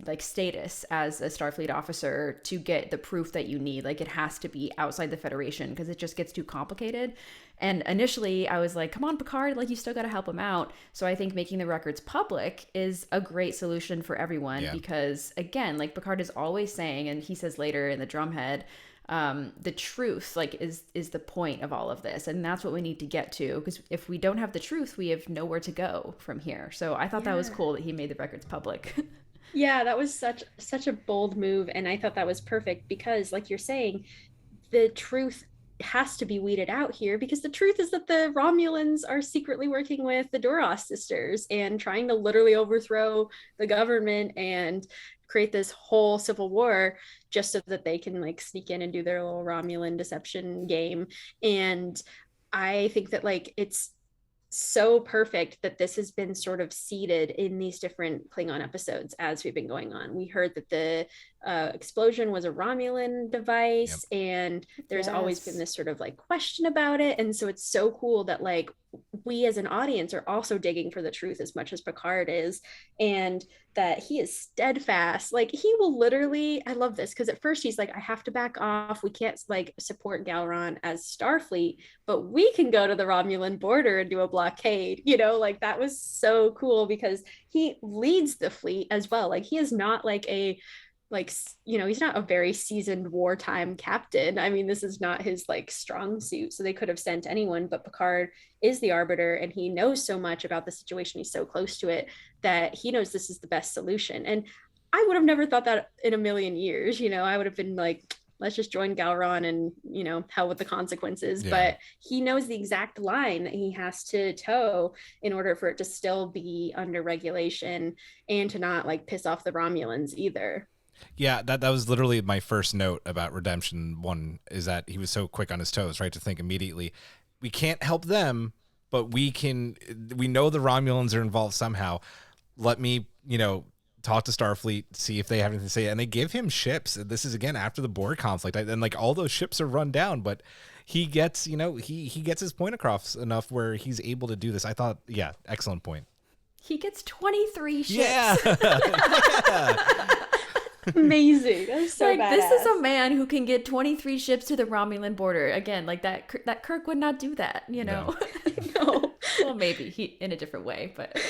like status as a Starfleet officer to get the proof that you need. Like it has to be outside the Federation because it just gets too complicated. And initially I was like, come on, Picard, like you still got to help him out. So I think making the records public is a great solution for everyone because again, like Picard is always saying, and he says later in the Drumhead, the truth like is the point of all of this. And that's what we need to get to, because if we don't have the truth, we have nowhere to go from here. So I thought that was cool that he made the records public. Yeah, that was such a bold move. And I thought that was perfect because like you're saying, the truth has to be weeded out here, because the truth is that the Romulans are secretly working with the Duras sisters and trying to literally overthrow the government and create this whole civil war just so that they can like sneak in and do their little Romulan deception game. And I think that like it's so perfect that this has been sort of seeded in these different Klingon episodes as we've been going on. We heard that the explosion was a Romulan device. Yep. And there's always been this sort of like question about it. And so it's so cool that like we as an audience are also digging for the truth as much as Picard is, and that he is steadfast. Like he will literally, I love this, because at first he's like, I have to back off, we can't like support Galron as Starfleet, but we can go to the Romulan border and do a blockade, you know, like that was so cool because he leads the fleet as well. Like he is not like a, like, you know, he's not a very seasoned wartime captain. I mean, this is not his like strong suit, so they could have sent anyone, but Picard is the arbiter and he knows so much about the situation, he's so close to it, that he knows this is the best solution. And I would have never thought that in a million years, you know. I would have been like, let's just join Galron and, you know, hell with the consequences. Yeah. But he knows the exact line that he has to toe in order for it to still be under regulation and to not like piss off the Romulans either. Yeah, that was literally my first note about Redemption 1, is that he was so quick on his toes, right? To think immediately, we can't help them, but we know the Romulans are involved somehow. Let me, you know, talk to Starfleet, see if they have anything to say. And they give him ships. This is again after the Borg conflict. And like all those ships are run down, but he gets, you know, he gets his point across enough where he's able to do this. I thought, yeah, excellent point. He gets 23 ships. Yeah. Yeah. Amazing. That's so like, badass. This is a man who can get 23 ships to the Romulan border. Again, like that Kirk would not do that, you know? No. Well, maybe he in a different way, but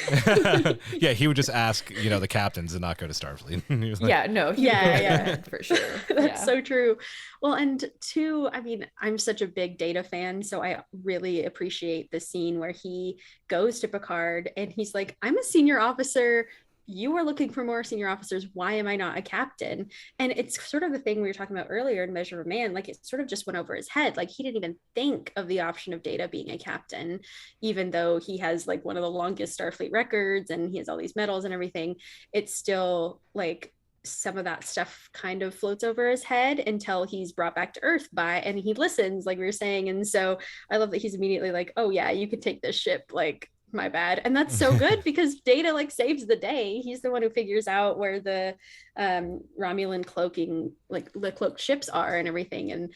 yeah, he would just ask, you know, the captains and not go to Starfleet. Like, yeah, no, yeah, for sure. That's so true. Well, and two, I mean, I'm such a big Data fan, so I really appreciate the scene where he goes to Picard and he's like, I'm a senior officer. You were looking for more senior officers. Why am I not a captain? And it's sort of the thing we were talking about earlier in Measure of a Man. Like it sort of just went over his head. Like he didn't even think of the option of Data being a captain, even though he has like one of the longest Starfleet records and he has all these medals and everything. It's still like some of that stuff kind of floats over his head until he's brought back to Earth and he listens, like we were saying. And so I love that he's immediately like, oh yeah, you could take this ship. Like, my bad. And that's so good because Data like saves the day. He's the one who figures out where the Romulan cloaking, like the cloaked ships are and everything. And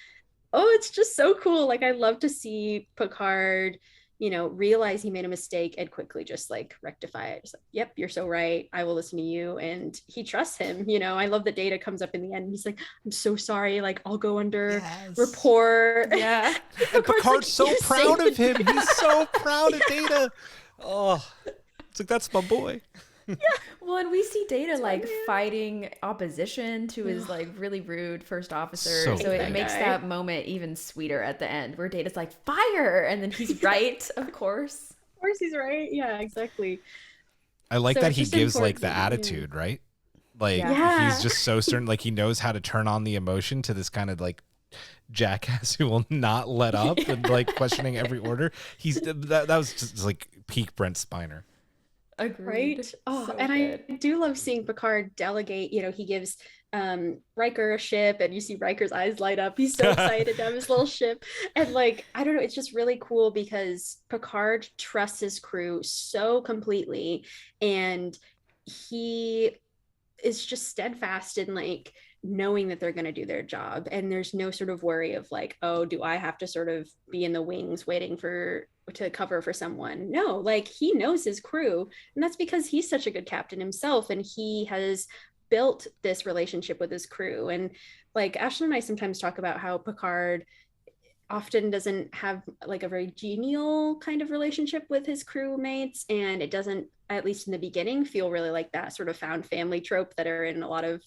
it's just so cool. Like I love to see Picard, you know, realize he made a mistake and quickly just like rectify it. Just like, yep, you're so right, I will listen to you. And he trusts him, you know. I love that Data comes up in the end and he's like, I'm so sorry, like I'll go under report. Yeah. And Picard's so proud of him. He's so proud of Data. Oh, it's like, that's my boy. Yeah. Well, and we see Data like fighting opposition to his like really rude first officer. So it makes that moment even sweeter at the end where Data's like, fire! And then he's right, of course. Of course he's right. Yeah, exactly. I like that he gives like the attitude, right? Like he's just so certain, like he knows how to turn on the emotion to this kind of like jackass who will not let up and like questioning every order. That was just like peak Brent Spiner. Agreed. Right? Oh, so and good. I do love seeing Picard delegate. You know, he gives Riker a ship and you see Riker's eyes light up. He's so excited to have his little ship. And like, I don't know, it's just really cool because Picard trusts his crew so completely and he is just steadfast in like knowing that they're going to do their job. And there's no sort of worry of like, oh, do I have to sort of be in the wings waiting to cover for someone? No, like he knows his crew, and that's because he's such a good captain himself and he has built this relationship with his crew. And like Ashley and I sometimes talk about how Picard often doesn't have like a very genial kind of relationship with his crewmates, and it doesn't, at least in the beginning, feel really like that sort of found family trope that are in a lot of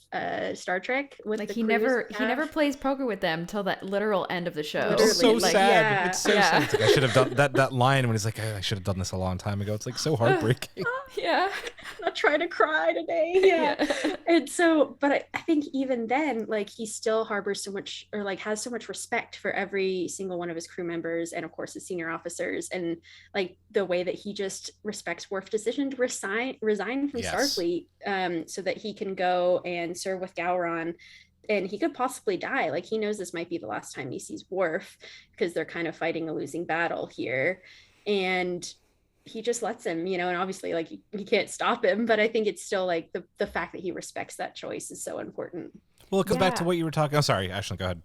Star Trek. With like he never plays poker with them till that literal end of the show. It's so like, sad. Yeah. It's so sad. It's like, I should have done that line when he's like, I should have done this a long time ago. It's like so heartbreaking. Yeah. I'm not trying to cry today. Yeah. And so, but I think even then, like he still harbors so much, or like has so much respect for every single one of his crew members and of course his senior officers, and like the way that he just respects Worf's decision to resign from Starfleet so that he can go and serve with Gowron. And he could possibly die. Like he knows this might be the last time he sees Worf because they're kind of fighting a losing battle here. And he just lets him, you know, and obviously like he can't stop him, but I think it's still like the fact that he respects that choice is so important. Well, it goes back to Yeah. what you were talking. Oh, sorry, Ashley, go ahead.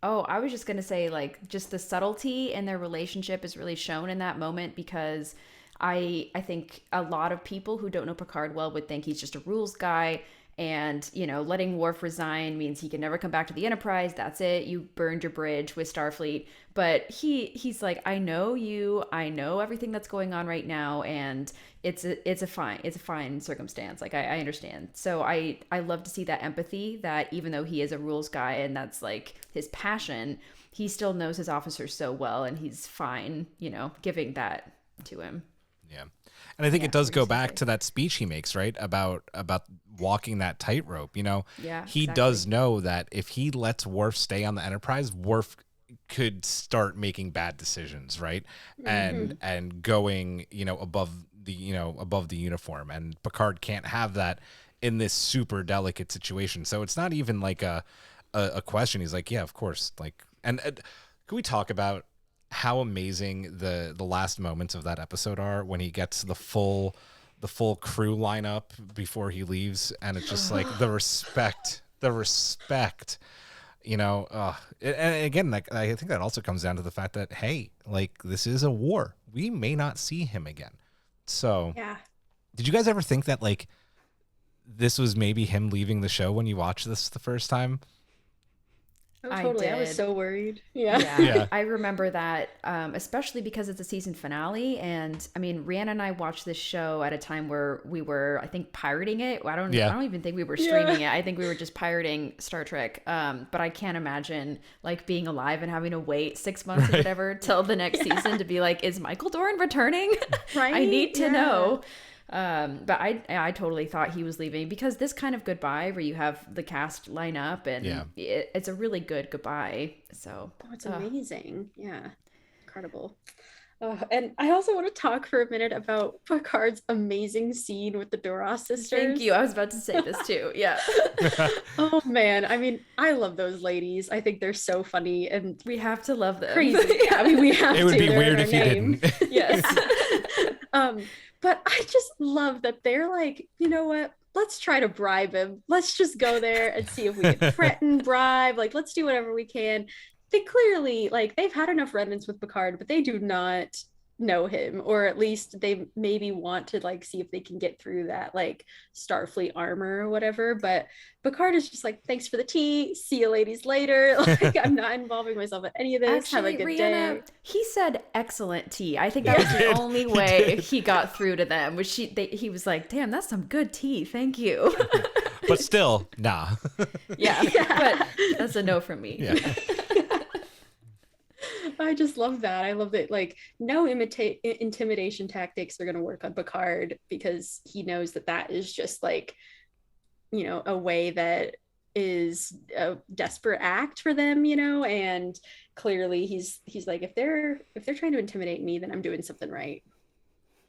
Oh, I was just going to say, like, just the subtlety in their relationship is really shown in that moment, because I think a lot of people who don't know Picard well would think he's just a rules guy, and, you know, letting Worf resign means he can never come back to the Enterprise. That's it. You burned your bridge with Starfleet. But he's like, I know you. I know everything that's going on right now, and it's a fine circumstance. Like, I understand. So I love to see that empathy, that even though he is a rules guy and that's like his passion, he still knows his officers so well, and he's fine, you know, giving that to him. Yeah. And I think it does go back to that speech he makes, right? About walking that tightrope, you know? Yeah, he exactly. does know that if he lets Worf stay on the Enterprise, Worf could start making bad decisions, right? And going, you know, above the uniform. And Picard can't have that in this super delicate situation. So it's not even like a question. He's like, yeah, of course. Like, and can we talk about how amazing the last moments of that episode are when he gets the full crew lineup before he leaves, and it's just like the respect, you know. And again, like, I think that also comes down to the fact that, hey, like, this is a war. We may not see him again. So Yeah. did you guys ever think that, like, this was maybe him leaving the show when you watched this the first time? Oh, I totally. I was did. so worried. Yeah. Yeah. I remember that, especially because it's a season finale. And I mean, Rhianna and I watched this show at a time where we were, I think, pirating it. I don't even think we were streaming it. I think we were just pirating Star Trek. But I can't imagine, like, being alive and having to wait 6 months or whatever till the next season to be like, is Michael Dorn returning? Right? I need to Yeah. know. But I totally thought he was leaving, because this kind of goodbye where you have the cast line up, and it's a really good goodbye. So It's amazing. Yeah. Incredible. And I also want to talk for a minute about Picard's amazing scene with the Duras sisters. Thank you. I was about to say this too. Yeah. Oh man, I mean, I love those ladies. I think they're so funny and We have to love them. crazy. Yeah, I mean, we have to. It would be They're in weird our if you name. didn't. Yes. But I just love that they're like, you know what? Let's try to bribe him. Let's just go there and see if we can threaten, bribe. Like, let's do whatever we can. They clearly, like, they've had enough run-ins with Picard, but they do not know him, or at least they maybe want to, like, see if they can get through that, like, Starfleet armor or whatever. But Picard is just like, thanks for the tea, see you ladies later. Like, I'm not involving myself in any of this. Have a Actually, good Rihanna, day. he said excellent tea. I think that was the only way he got through to them. Was he was like, damn, that's some good tea. Thank you. But still, nah. Yeah. But that's a no from me. Yeah. I just love that. I love that, like, no intimidation tactics are going to work on Picard, because he knows that that is just, like, you know, a way that is a desperate act for them, you know. And clearly he's like, if they're trying to intimidate me, then I'm doing something right.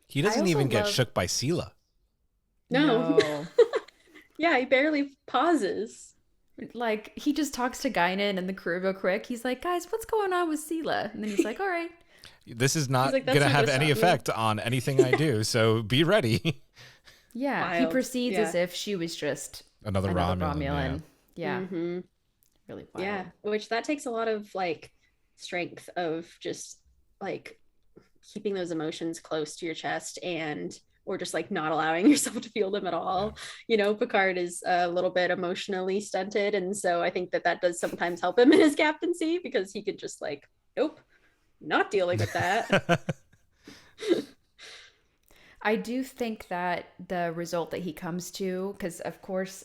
He doesn't also even get love- shook by Sela. No. Yeah, he barely pauses. Like, he just talks to Guinan and the crew real quick. He's like, guys, what's going on with Sela? And then he's like, all right. This is not like, going to "That's have not any gonna stop me." effect on anything I do, so be ready. Yeah. He Wild. proceeds Yeah. as if she was just Another Romulan. Yeah. Mm-hmm. Really wild. Yeah, which that takes a lot of, like, strength of just, like, keeping those emotions close to your chest, and or just, like, not allowing yourself to feel them at all. You know, Picard is a little bit emotionally stunted, and so I think that does sometimes help him in his captaincy, because he could just, like, nope, not dealing with that. I do think that the result that he comes to, because of course,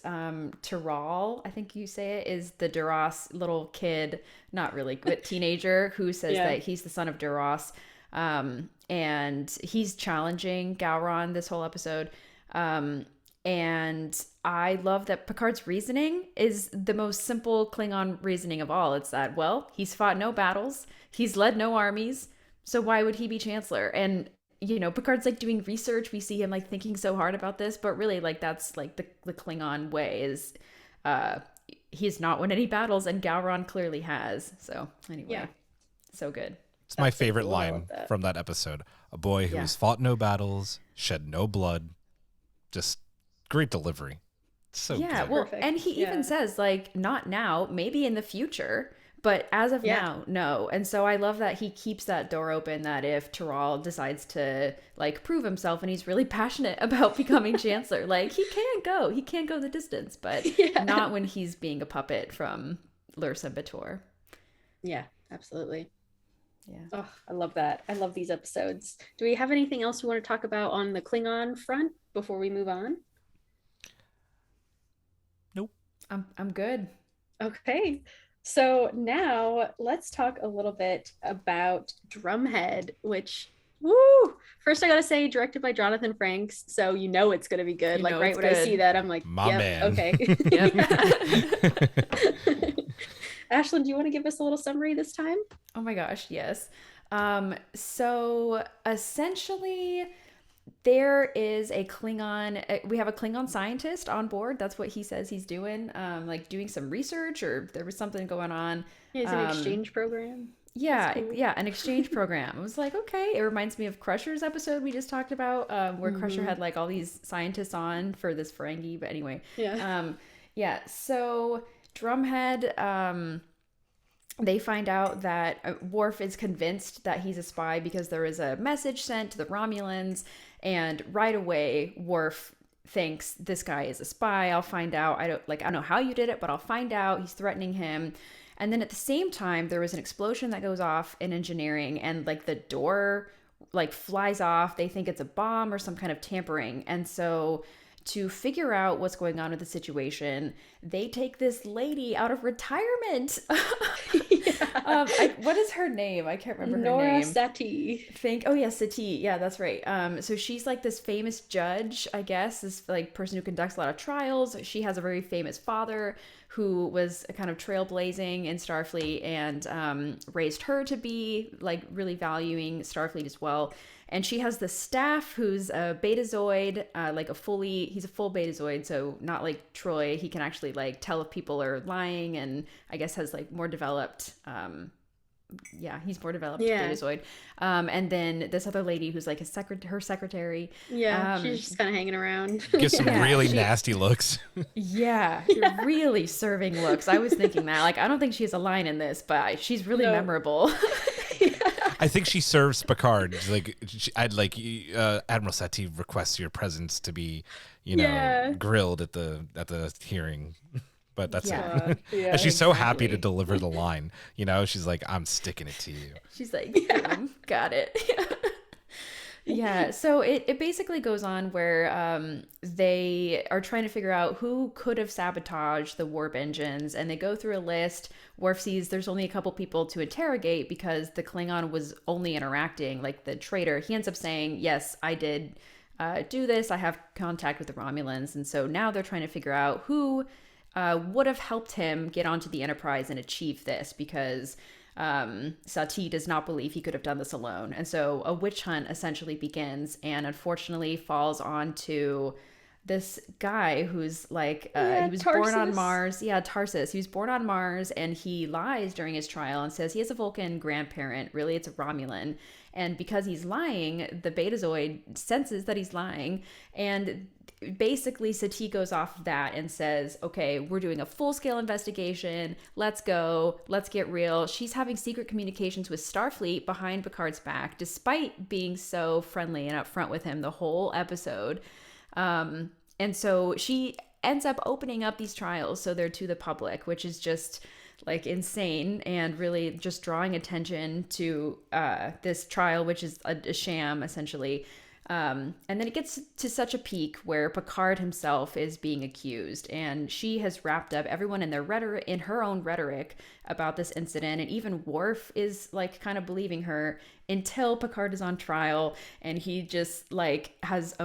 Tyrell, I think you say it, is the Duras little kid, not really, but teenager, who says that he's the son of Duras. And he's challenging Gowron this whole episode. And I love that Picard's reasoning is the most simple Klingon reasoning of all. It's that, well, he's fought no battles, he's led no armies, so why would he be chancellor? And, you know, Picard's, like, doing research. We see him, like, thinking so hard about this, but really, like, that's, like, the Klingon way is, he's not won any battles, and Gowron clearly has. So anyway, so good. It's my favorite cool. I line love that. from that episode. A boy who has fought no battles, shed no blood. Just great delivery. So yeah, good. well, Perfect. and he even says, like, not now, maybe in the future, but as of now, no. And so I love that he keeps that door open, that if Tyrell decides to, like, prove himself and he's really passionate about becoming Chancellor, like, he can't go the distance, but not when he's being a puppet from Lursa Bator. Yeah, absolutely. Yeah. Oh, I love that. I love these episodes. Do we have anything else we want to talk about on the Klingon front before we move on? Nope. I'm good. Okay. So now let's talk a little bit about Drumhead, which, woo! First, I gotta say, directed by Jonathan Frakes, so you know it's gonna be good. You like know right it's when I good. see that, I'm like, My yep, man. okay. Yep. Ashlyn, do you want to give us a little summary this time? Oh my gosh, yes. So essentially, there is a Klingon, we have a Klingon scientist on board. That's what he says he's doing, like doing some research, or there was something going on. Yeah, it's an exchange program. Yeah, cool. yeah, an exchange program. I was like, okay. It reminds me of Crusher's episode we just talked about, where Crusher had like all these scientists on for this Ferengi. But anyway, yeah. So Drumhead, they find out that Worf is convinced that he's a spy because there is a message sent to the Romulans, and right away Worf thinks this guy is a spy. I'll find out. I don't know how you did it, but I'll find out. He's threatening him. And then at the same time, there was an explosion that goes off in engineering, and like the door like flies off. They think it's a bomb or some kind of tampering. And so to figure out what's going on with the situation, they take this lady out of retirement. What is her name? I can't remember her name. Nora Sati. Yeah, that's right. So she's like this famous judge, I guess, this like person who conducts a lot of trials. She has a very famous father who was kind of trailblazing in Starfleet, and raised her to be like really valuing Starfleet as well. And she has the staff who's a betazoid, he's a full betazoid, so not like Troy. He can actually like tell if people are lying, and I guess has like more developed, he's more developed betazoid. And then this other lady who's like her secretary. Yeah, she's just kind of hanging around. Gives some really nasty looks. Yeah, really serving looks. I was thinking that. Like, I don't think she has a line in this, but she's really memorable. I think she serves Picard. Admiral Sati requests your presence to be, grilled at the hearing. But that's it. And she's so happy to deliver the line. She's like, I'm sticking it to you. She's like, got it. Yeah, so it basically goes on where they are trying to figure out who could have sabotaged the warp engines, and they go through a list. Worf sees there's only a couple people to interrogate because the Klingon was only interacting, like the traitor. He ends up saying, yes, I did do this. I have contact with the Romulans. And so now they're trying to figure out who would have helped him get onto the Enterprise and achieve this, because Sati does not believe he could have done this alone. And so a witch hunt essentially begins, and unfortunately falls onto this guy who's like, he was born on Mars. Yeah, Tarsus. He was born on Mars, and he lies during his trial and says he has a Vulcan grandparent. Really, it's a Romulan. And because he's lying, the Betazoid senses that he's lying, and basically Sati goes off that and says, okay, we're doing a full-scale investigation. Let's go. Let's get real. She's having secret communications with Starfleet behind Picard's back, despite being so friendly and upfront with him the whole episode. And so she ends up opening up these trials so they're to the public, which is just like insane, and really just drawing attention to this trial, which is a sham essentially. And then it gets to such a peak where Picard himself is being accused, and she has wrapped up everyone in their rhetoric, in her own rhetoric about this incident. And even Worf is like kind of believing her until Picard is on trial, and he just like has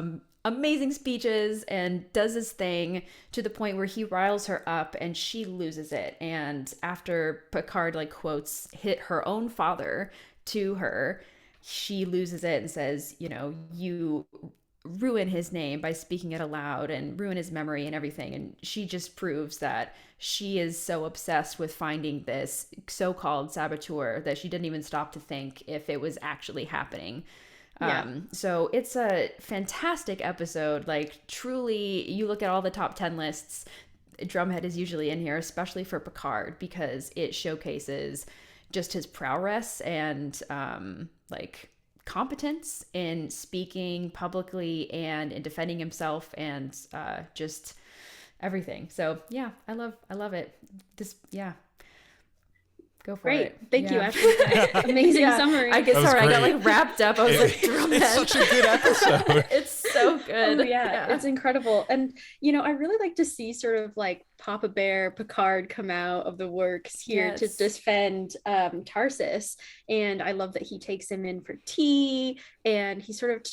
amazing speeches and does his thing to the point where he riles her up and she loses it. And after Picard like quotes hit her own father to her, she loses it and says, you ruin his name by speaking it aloud and ruin his memory and everything. And she just proves that she is so obsessed with finding this so-called saboteur that she didn't even stop to think if it was actually happening. So it's a fantastic episode. Like, truly, you look at all the top 10 lists, Drumhead is usually in here, especially for Picard, because it showcases just his prowess and like competence in speaking publicly and in defending himself, and just everything. So yeah, I love it. Go for it. Thank you, Ashley, for that amazing summary. I guess I got like wrapped up. I was like, Drumhead. It's such a good episode. It's so good. Oh, yeah, it's incredible. And, you know, I really like to see sort of like Papa Bear Picard come out of the works here to defend Tarsus. And I love that he takes him in for tea, and he sort of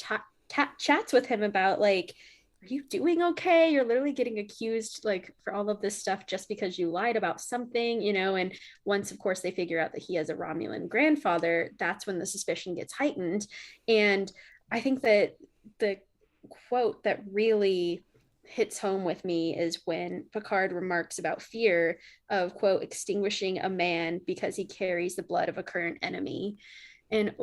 chats with him about like, are you doing okay? You're literally getting accused like for all of this stuff just because you lied about something, you know. And once, of course, they figure out that he has a Romulan grandfather, that's when the suspicion gets heightened. And I think that the quote that really hits home with me is when Picard remarks about fear of, quote, extinguishing a man because he carries the blood of a current enemy. And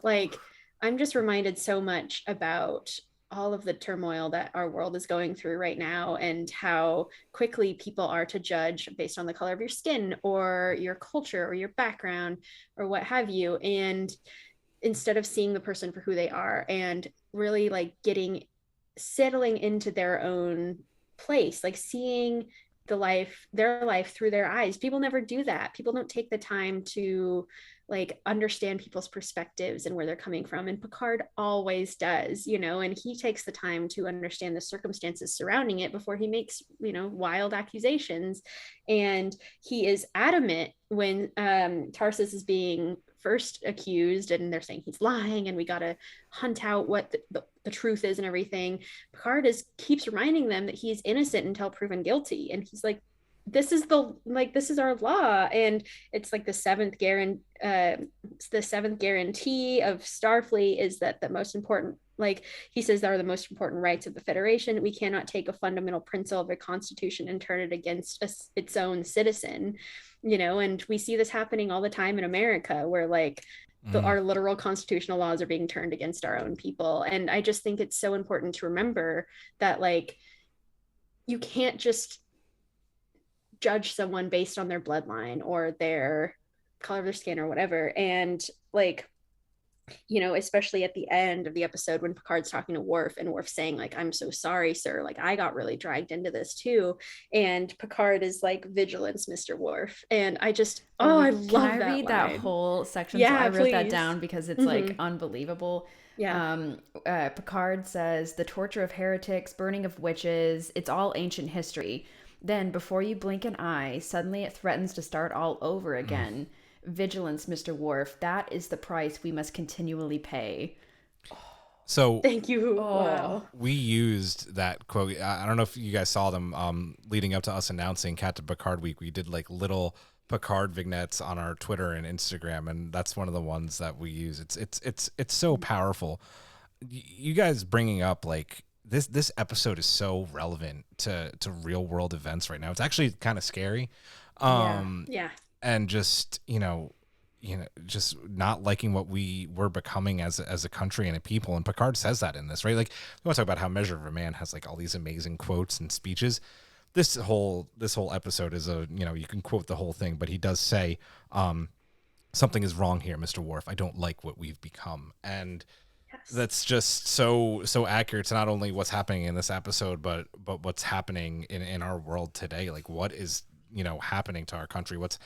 like, I'm just reminded so much about all of the turmoil that our world is going through right now, and how quickly people are to judge based on the color of your skin or your culture or your background or what have you. And instead of seeing the person for who they are and really like settling into their own place, like seeing their life through their eyes. People never do that. People don't take the time to like understand people's perspectives and where they're coming from. And Picard always does, you know, and he takes the time to understand the circumstances surrounding it before he makes, you know, wild accusations. And he is adamant when Tarsus is being first accused and they're saying he's lying and we got to hunt out what the truth is and everything. Picard keeps reminding them that he's innocent until proven guilty. And he's like, this is our law. And it's like the seventh guarantee of Starfleet is that the most important, like he says, are the most important rights of the Federation. We cannot take a fundamental principle of a constitution and turn it against its own citizen, you know. And we see this happening all the time in America, where like our literal constitutional laws are being turned against our own people. And I just think it's so important to remember that like you can't just judge someone based on their bloodline or their color of their skin or whatever. And like, you know, especially at the end of the episode when Picard's talking to Worf and Worf saying like, I'm so sorry, sir, like I got really dragged into this too. And Picard is like, vigilance, Mr. Worf. And I just I love that. Can I read that whole section? Yeah, so I wrote please. that down because it's like unbelievable. Yeah. Picard says the torture of heretics, burning of witches, it's all ancient history. Then, before you blink an eye, suddenly it threatens to start all over again. Vigilance, Mr. Worf, that is the price we must continually pay. So thank you. Wow. We used that quote. I don't know if you guys saw them leading up to us announcing Captain Picard Week. We did like little Picard vignettes on our Twitter and Instagram, and that's one of the ones that we use. It's so powerful. You guys bringing up like this episode is so relevant to real world events right now. It's actually kind of scary. Yeah. And just, you know, just not liking what we're becoming as a country and a people. And Picard says that in this, right? Like, we want to talk about how Measure of a Man has like all these amazing quotes and speeches. This whole episode is you can quote the whole thing, but he does say, something is wrong here, Mr. Worf. I don't like what we've become. And that's just so accurate to not only what's happening in this episode, but what's happening in our world today. Like, what is, you know, happening to our country? What's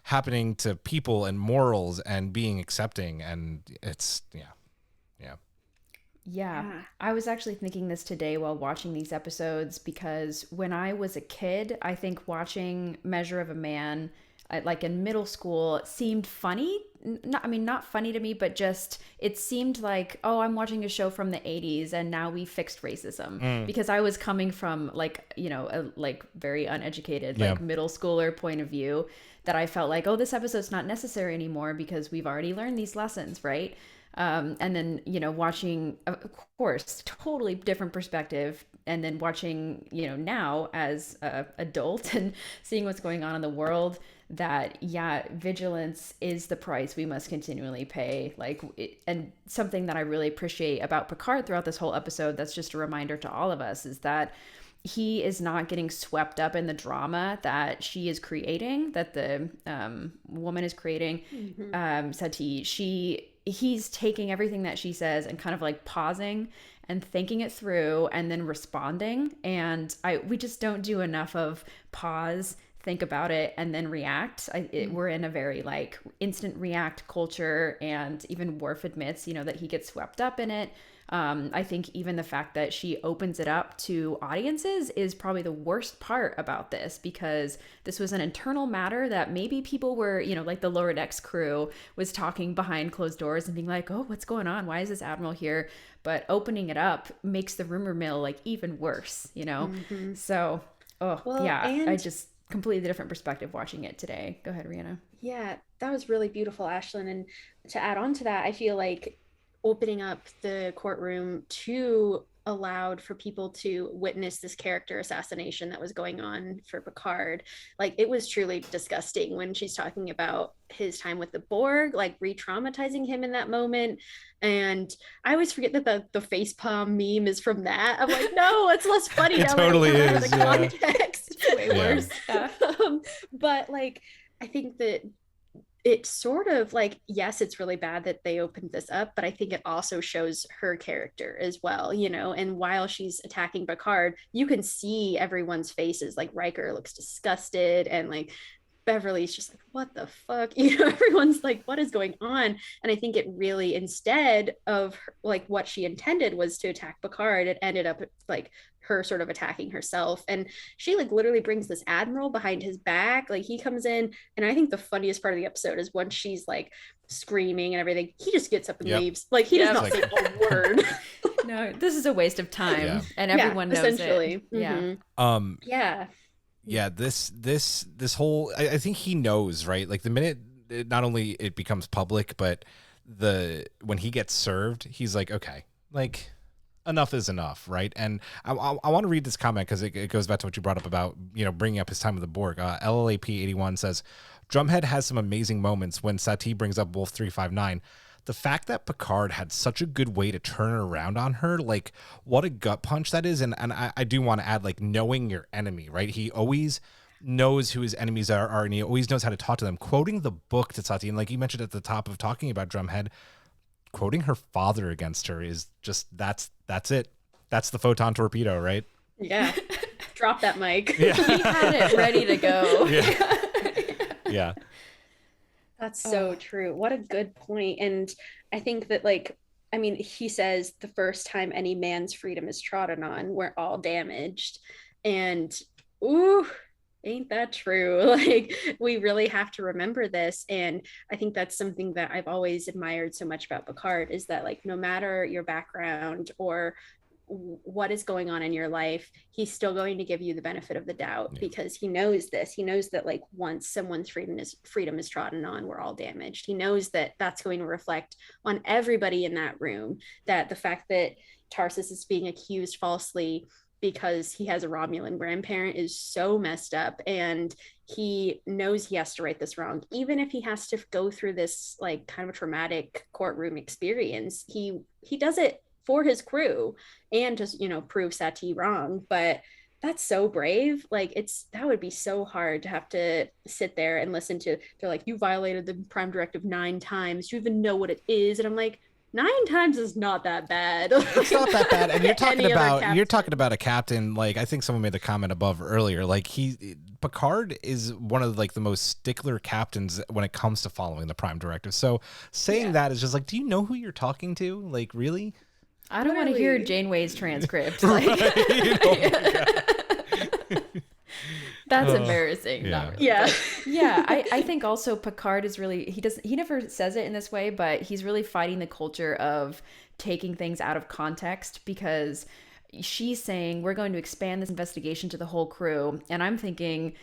happening to people and morals and being accepting? And it's, Yeah. I was actually thinking this today while watching these episodes, because when I was a kid, I think watching Measure of a Man, like in middle school, seemed funny. Not funny to me, but just it seemed like, oh, I'm watching a show from the 80s and now we fixed racism. Because I was coming from like, you know, a like very uneducated like middle schooler point of view, that I felt like, oh, this episode's not necessary anymore because we've already learned these lessons, right? And then, watching, of course, totally different perspective. And then watching, now as a adult and seeing what's going on in the world, that, vigilance is the price we must continually pay. And something that I really appreciate about Picard throughout this whole episode, that's just a reminder to all of us, is that he is not getting swept up in the drama that she is creating, that the woman is creating, Sati. He's taking everything that she says and kind of like pausing and thinking it through and then responding. And we just don't do enough of pause, think about it, and then react. We're in a very like instant react culture, and even Worf admits, that he gets swept up in it. I think even the fact that she opens it up to audiences is probably the worst part about this, because this was an internal matter that maybe people were, like the lower decks crew was talking behind closed doors and being like, oh, what's going on? Why is this admiral here? But opening it up makes the rumor mill like even worse, So, I just completely different perspective watching it today. Go ahead, Rihanna. Yeah, that was really beautiful, Ashlyn. And to add on to that, I feel like opening up the courtroom too allowed for people to witness this character assassination that was going on for Picard. Like, it was truly disgusting when she's talking about his time with the Borg, like re-traumatizing him in that moment. And I always forget that the facepalm meme is from that. I'm like, no, it's less funny now. Totally is. The context. It's way worse. But like, I think that it's sort of like, yes, it's really bad that they opened this up, but I think it also shows her character as well, and while she's attacking Picard, you can see everyone's faces. Like Riker looks disgusted, and like Beverly's just like, what the fuck? Everyone's like, what is going on? And I think it really, instead of like what she intended was to attack Picard, it ended up like her sort of attacking herself. And she like literally brings this admiral behind his back. Like, he comes in, and I think the funniest part of the episode is when she's like screaming and everything, he just gets up and leaves. Like, he does not say a word. No, this is a waste of time, and everyone knows essentially. it. This whole, I think he knows, right? Like, the minute not only it becomes public, but when he gets served, he's like, okay, like, enough is enough, right? And I want to read this comment because it goes back to what you brought up about, bringing up his time with the Borg. LLAP 81 says, Drumhead has some amazing moments when Sati brings up Wolf 359. The fact that Picard had such a good way to turn it around on her, like, what a gut punch that is. And I do want to add, like, knowing your enemy, right? He always knows who his enemies are, and he always knows how to talk to them. Quoting the book to Sati, and like you mentioned at the top of talking about Drumhead, quoting her father against her is just, that's it. That's the photon torpedo, right? Yeah. Drop that mic. Yeah. He had it ready to go. Yeah. That's so true. What a good point. And I think that, like, I mean, he says the first time any man's freedom is trodden on, we're all damaged. And ooh, ain't that true? Like, we really have to remember this. And I think that's something that I've always admired so much about Picard, is that, like, no matter your background or what is going on in your life, he's still going to give you the benefit of the doubt, because he knows this. He knows that, like, once someone's freedom is trodden on, we're all damaged. He knows that that's going to reflect on everybody in that room, that the fact that Tarsus is being accused falsely because he has a Romulan grandparent is so messed up, and he knows he has to right this wrong, even if he has to go through this like kind of a traumatic courtroom experience. He does it for his crew and to prove Sati wrong. But that's so brave. Like, that would be so hard to have to sit there and listen to. They're like, you violated the Prime Directive 9 times, do you even know what it is? And I'm like, 9 times is not that bad. It's not that bad. And you're talking about a captain, like, I think someone made the comment above earlier, like, Picard is one of like the most stickler captains when it comes to following the Prime Directive. So saying that is just like, do you know who you're talking to? Like, really? I don't want to hear Janeway's transcript. Like, that's embarrassing. Yeah. I think also Picard is really, he never says it in this way, but he's really fighting the culture of taking things out of context, because she's saying we're going to expand this investigation to the whole crew. And I'm thinking,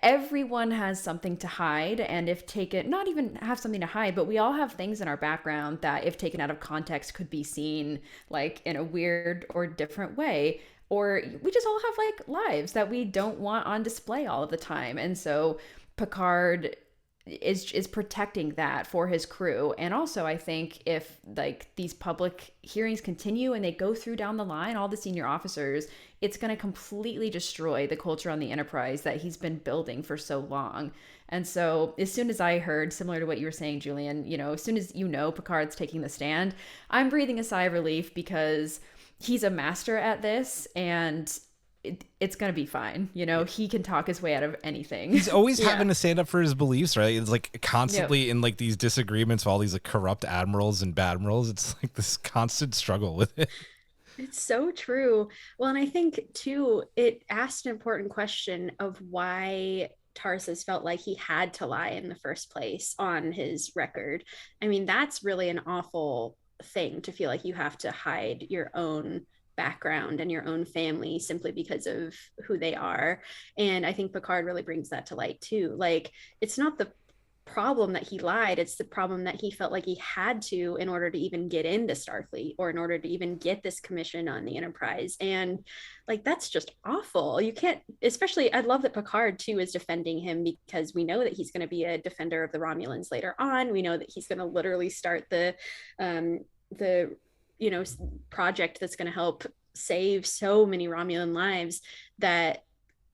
everyone has something to hide, and if taken, not even have something to hide, but we all have things in our background that if taken out of context could be seen like in a weird or different way, or we just all have like lives that we don't want on display all of the time. And so Picard is protecting that for his crew. And also, I think if like these public hearings continue and they go through down the line, all the senior officers, it's going to completely destroy the culture on the Enterprise that he's been building for so long. And so as soon as I heard, similar to what you were saying, Julian, you know, as soon as Picard's taking the stand, I'm breathing a sigh of relief, because he's a master at this, and it's gonna be fine. You know, he can talk his way out of anything. He's always having to stand up for his beliefs, right? It's like constantly in like these disagreements with all these like corrupt admirals and bad admirals. It's like this constant struggle with it. It's so true. Well, and I think too, it asked an important question of why Tarsus felt like he had to lie in the first place on his record. I mean, that's really an awful thing, to feel like you have to hide your own background and your own family simply because of who they are. And I think Picard really brings that to light too. Like, it's not the problem that he lied, it's the problem that he felt like he had to in order to even get into Starfleet, or in order to even get this commission on the Enterprise. And like, that's just awful. You can't, especially, I love that Picard too is defending him, because we know that he's going to be a defender of the Romulans later on. We know that he's going to literally start the you know, project that's going to help save so many Romulan lives, that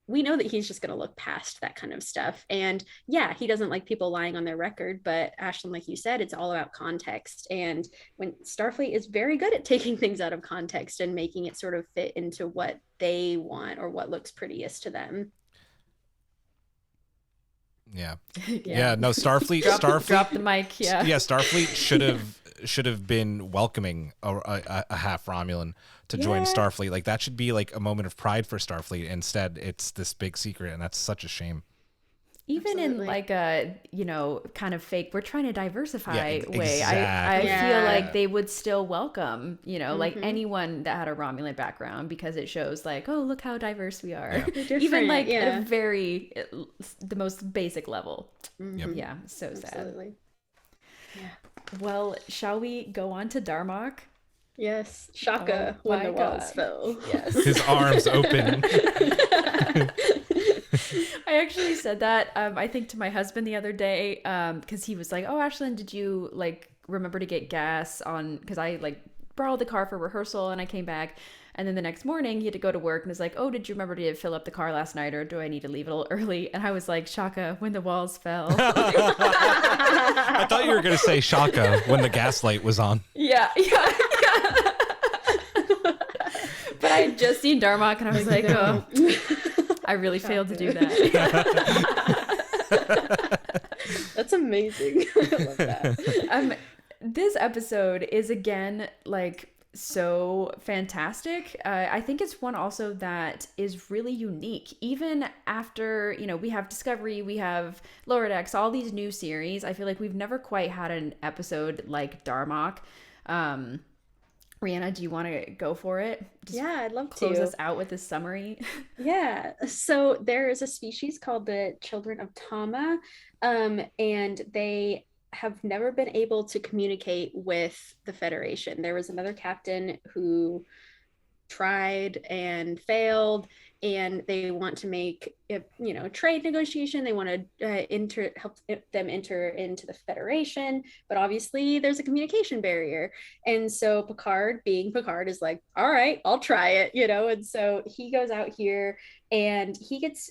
we know that he's just going to look past that kind of stuff. And yeah, he doesn't like people lying on their record, but Ashlyn, like you said, it's all about context. And when Starfleet is very good at taking things out of context and making it sort of fit into what they want or what looks prettiest to them. Yeah. No, Starfleet drop the mic. Yeah, Starfleet should have been welcoming a half Romulan to join Starfleet. Like, that should be like a moment of pride for Starfleet. Instead, it's this big secret, and that's such a shame. Even in like a, you know, kind of fake, we're trying to diversify way. Exactly. I feel like they would still welcome, you know, like anyone that had a Romulan background, because it shows like, oh, look how diverse we are. Even like at a very, the most basic level. Yeah, so sad. Yeah. Well, shall we go on to Darmok? Yes, Shaka, when the walls fell. Yes. His arms open. I actually said that, I think, to my husband the other day, because he was like, oh, Ashlyn, did you like remember to get gas on, because I like borrowed the car for rehearsal and I came back, and then the next morning he had to go to work, and was like, oh, did you remember to fill up the car last night, or do I need to leave it a little early? And I was like, Shaka, when the walls fell. I thought you were going to say Shaka, when the gas light was on. Yeah. But I had just seen Darmok, and I was like, oh, I really failed to do that. That's amazing. I love that. This episode is, again, like, so fantastic. I think it's one also that is really unique. Even after, you know, we have Discovery, we have Lower Decks, all these new series, I feel like we've never quite had an episode like Darmok. Rihanna, do you want to go for it? I'd love to close us out with this summary. Yeah, so there is a species called the Children of Tama, and they have never been able to communicate with the Federation. There was another captain who tried and failed, and they want to make trade negotiation. They want to help them enter into the Federation, but obviously there's a communication barrier. And so Picard, being Picard, is like, all right, I'll try it, and so he goes out here, and he gets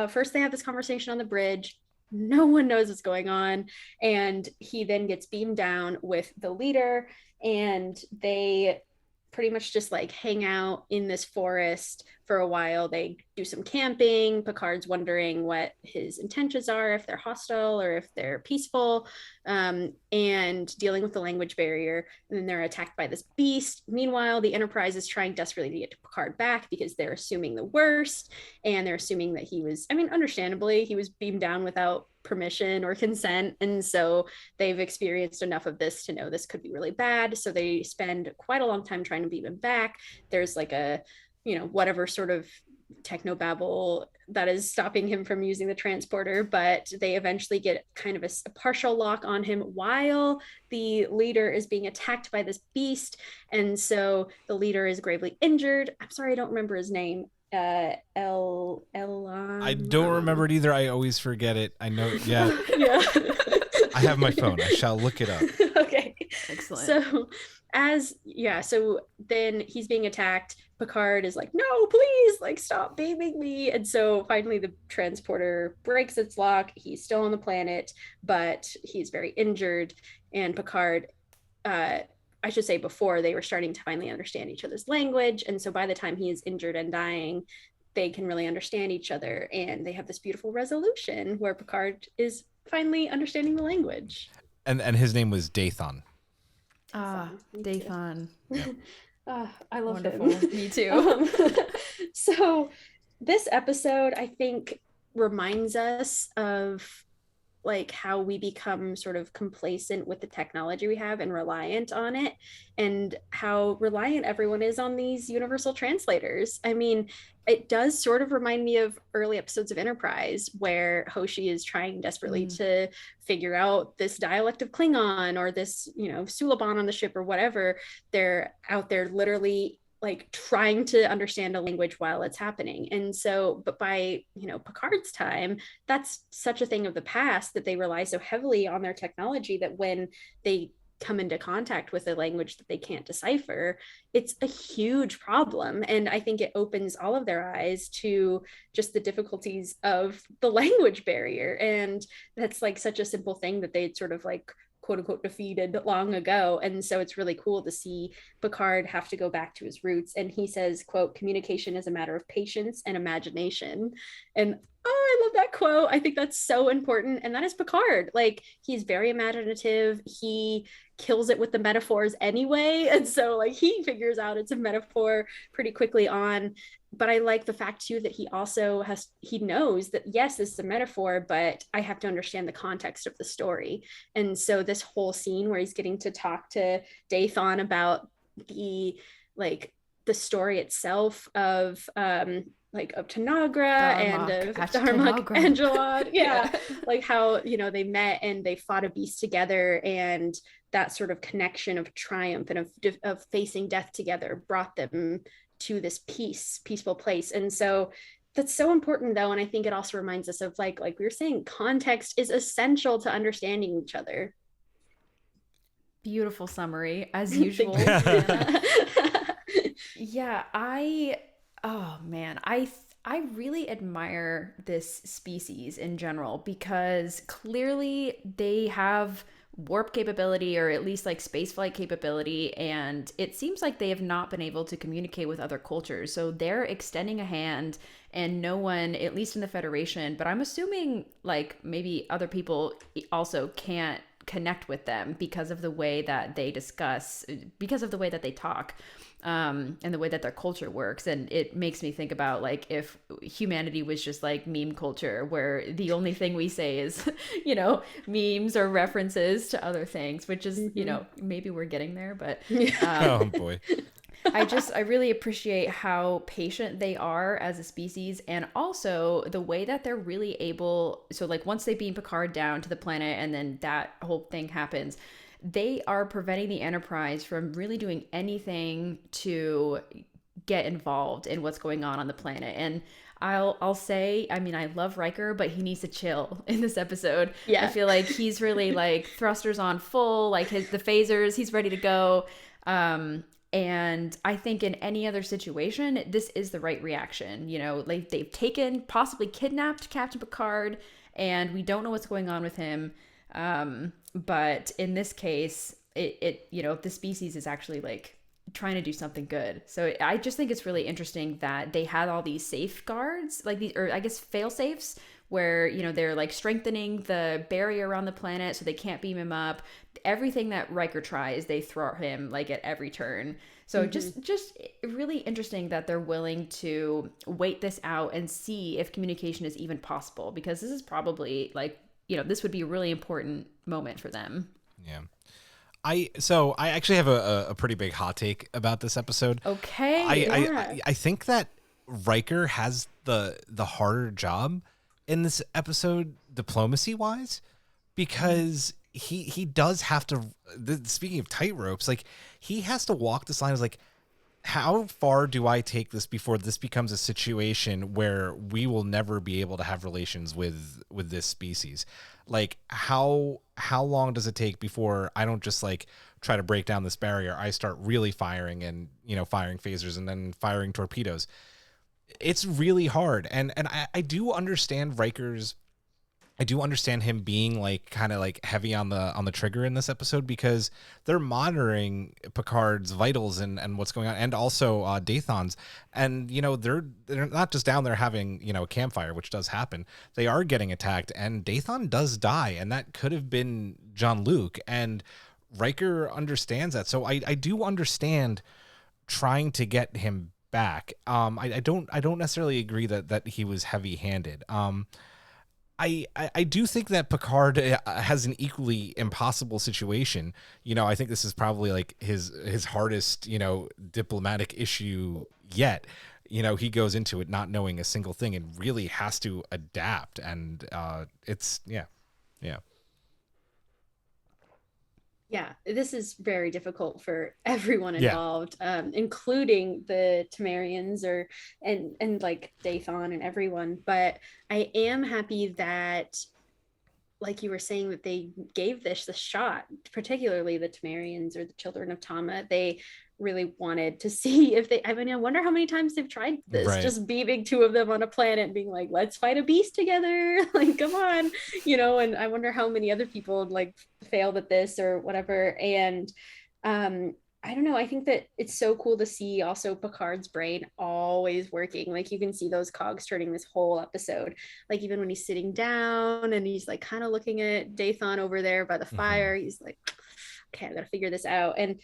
first they have this conversation on the bridge. No one knows what's going on, and he then gets beamed down with the leader, and they pretty much just like hang out in this forest for a while. They do some camping. Picard's wondering what his intentions are, if they're hostile or if they're peaceful, and dealing with the language barrier. And then they're attacked by this beast. Meanwhile, the Enterprise is trying desperately to get Picard back, because they're assuming the worst, and they're assuming that he was, understandably, he was beamed down without permission or consent, and so they've experienced enough of this to know this could be really bad. So they spend quite a long time trying to beam him back. There's like a whatever sort of technobabble that is stopping him from using the transporter, but they eventually get kind of a partial lock on him while the leader is being attacked by this beast. And so the leader is gravely injured. I'm sorry, I don't remember his name. I don't remember it either. I always forget it. I know. Yeah. Yeah. I have my phone. I shall look it up. Okay. Excellent. So then he's being attacked. Picard is like, no, please, like, stop beaming me. And so finally the transporter breaks its lock. He's still on the planet, but he's very injured. And Picard, I should say before, they were starting to finally understand each other's language. And so by the time he is injured and dying, they can really understand each other. And they have this beautiful resolution where Picard is finally understanding the language. And his name was Dathan. Dathan. Yeah. I love Wonderful. him. Me too. So this episode, I think, reminds us of like how we become sort of complacent with the technology we have and reliant on it, and how reliant everyone is on these universal translators. I mean, it does sort of remind me of early episodes of Enterprise where Hoshi is trying desperately to figure out this dialect of Klingon or this, Suliban on the ship or whatever. They're out there literally like trying to understand a language while it's happening. And so, but by, Picard's time, that's such a thing of the past that they rely so heavily on their technology that when they come into contact with a language that they can't decipher, it's a huge problem. And I think it opens all of their eyes to just the difficulties of the language barrier. And that's like such a simple thing that they'd sort of like quote unquote defeated long ago. And so it's really cool to see Picard have to go back to his roots. And he says, quote, communication is a matter of patience and imagination. And I love that quote. I think that's so important. And that is Picard. Like, he's very imaginative. He kills it with the metaphors anyway. And so like he figures out it's a metaphor pretty quickly on. But I like the fact too that he knows that yes, this is a metaphor, but I have to understand the context of the story. And so this whole scene where he's getting to talk to Dathan about the story itself of Tanagra and of Darmok and Jalad. Yeah. Like how, they met and they fought a beast together, and that sort of connection of triumph and of facing death together brought them to this peaceful place. And so that's so important though. And I think it also reminds us of like we were saying, context is essential to understanding each other. Beautiful summary as usual. Yeah, I really admire this species in general because clearly they have warp capability, or at least like spaceflight capability, and it seems like they have not been able to communicate with other cultures. So they're extending a hand, and no one, at least in the Federation, but I'm assuming like maybe other people also can't connect with them because of the way that they discuss, because of the way that they talk. And the way that their culture works. And it makes me think about like if humanity was just like meme culture, where the only thing we say is, memes or references to other things, which is, maybe we're getting there, but oh boy. I really appreciate how patient they are as a species, and also the way that they're really able. So like once they beam Picard down to the planet and then that whole thing happens, they are preventing the Enterprise from really doing anything to get involved in what's going on the planet. And I'll say, I mean, I love Riker, but he needs to chill in this episode. Yeah. I feel like he's really like thrusters on full, like the phasers, he's ready to go. And I think in any other situation, this is the right reaction. Like they've possibly kidnapped Captain Picard, and we don't know what's going on with him. But in this case, the species is actually like trying to do something good. So I just think it's really interesting that they had all these safeguards, like these, or I guess fail safes, where, they're like strengthening the barrier around the planet so they can't beam him up. Everything that Riker tries, they throw at him like at every turn. So just really interesting that they're willing to wait this out and see if communication is even possible, because this is probably like, this would be a really important moment for them. Yeah. I actually have a pretty big hot take about this episode. Okay. I think that Riker has the harder job in this episode, diplomacy wise, because he does have to. Speaking of tightropes, like he has to walk this line. Is like, how far do I take this before this becomes a situation where we will never be able to have relations with this species? Like, how long does it take before I don't just like try to break down this barrier? I start really firing and, firing phasers and then firing torpedoes. It's really hard. And I do understand Riker's, I do understand him being like kind of like heavy on the trigger in this episode, because they're monitoring Picard's vitals and what's going on, and also Dathon's, and they're not just down there having a campfire, which does happen. They are getting attacked, and Dathon does die, and that could have been Jean-Luc, and Riker understands that. So I do understand trying to get him back. I don't necessarily agree that he was heavy-handed. I do think that Picard has an equally impossible situation. I think this is probably like his hardest, diplomatic issue yet. He goes into it not knowing a single thing and really has to adapt. And it's, yeah. Yeah, this is very difficult for everyone involved, including the Temerians and like Dathon and everyone. But I am happy that, like you were saying, that they gave this a shot, particularly the Temerians or the Children of Tama. They really wanted to see if I wonder how many times they've tried this, right. Just beaming two of them on a planet and being like, let's fight a beast together. Like, come on, and I wonder how many other people like failed at this or whatever. And I don't know. I think that it's so cool to see also Picard's brain always working. Like you can see those cogs turning this whole episode. Like even when he's sitting down and he's like kind of looking at Dathon over there by the fire, he's like, okay, I gotta figure this out. And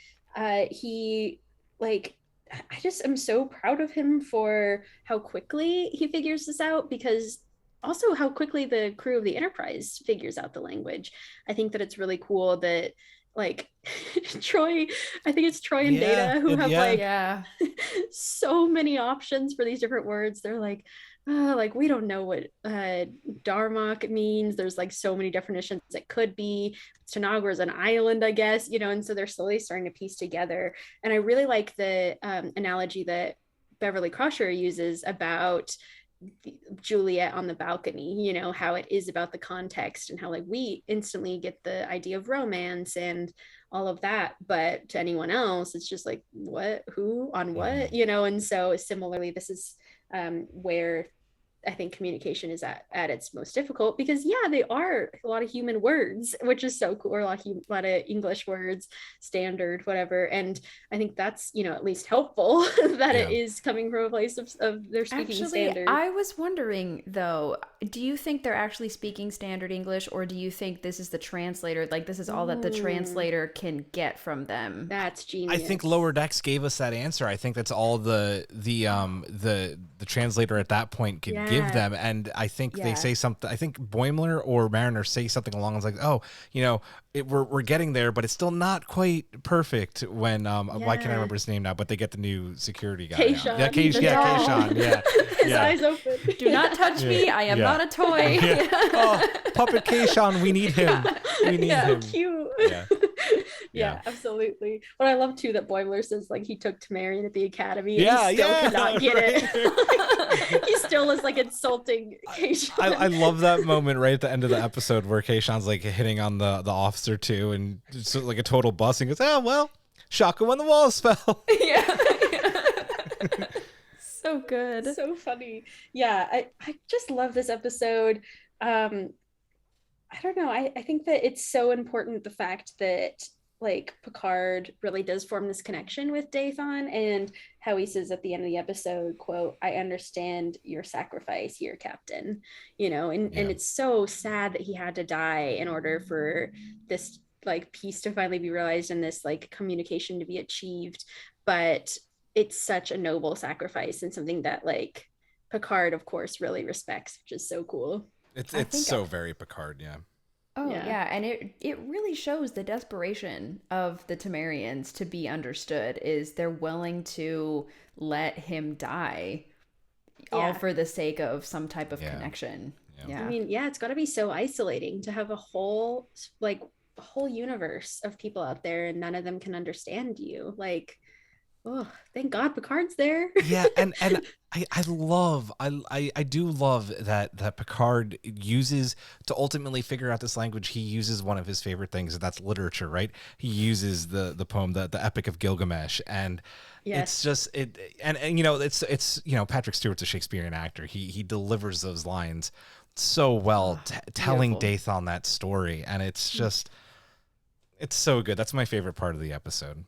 he like, I just am so proud of him for how quickly he figures this out, because also how quickly the crew of the Enterprise figures out the language. I think that it's really cool that like Troy, I think it's Troy and Data who have so many options for these different words. They're like we don't know what Darmok means. There's like so many definitions it could be. Tanagra is an island, I guess, and so they're slowly starting to piece together. And I really like the analogy that Beverly Crusher uses about Juliet on the balcony, how it is about the context and how like we instantly get the idea of romance and all of that, but to anyone else it's just like what, who, on what, and so similarly this is where I think communication is at its most difficult, because they are a lot of human words, which is so cool, or a lot of English words, standard, whatever. And I think that's at least helpful that it is coming from a place of their speaking standard. I was wondering though, do you think they're actually speaking standard English, or do you think this is the translator, like this is all that the translator can get from them? That's genius. I think Lower Decks gave us that answer. I think that's all the translator at that point could give them. And I think they say something, I think Boimler or Mariner say something along the lines like, we're getting there, but it's still not quite perfect when why can't I remember his name now, but they get the new security guy. Kayshawn. Kayshawn. His eyes open. Do not touch me. I am not a toy. Oh, puppet Kayshawn, we need him. We need him. Cute. Yeah, absolutely. But I love too that Boimler says like he took Temerian at the academy and he still cannot get it. He still is like insulting Kayshawn. I love that moment right at the end of the episode where Kayshawn's like hitting on the officer too, and it's like a total bust, and goes, oh well, shocker when the walls fell. So good. So funny. Yeah, I just love this episode. I don't know. I think that it's so important, the fact that like Picard really does form this connection with Dathon, and how he says at the end of the episode, quote, I understand your sacrifice here, Captain, and it's so sad that he had to die in order for this like peace to finally be realized and this like communication to be achieved. But it's such a noble sacrifice and something that like Picard, of course, really respects, which is so cool. It's so very Picard, Oh yeah, and it really shows the desperation of the Temerians to be understood. Is they're willing to let him die all for the sake of some type of Yeah. connection. Yeah. I mean, yeah, it's got to be so isolating to have a whole universe of people out there and none of them can understand you. Like, oh, thank God Picard's there. Yeah, and I do love that Picard uses to ultimately figure out this language. He uses one of his favorite things, and that's literature, right? He uses the poem, the Epic of Gilgamesh, and it's just and you know, it's you know, Patrick Stewart's a Shakespearean actor. He delivers those lines so well, telling Dathan that story, and it's just it's so good. That's my favorite part of the episode.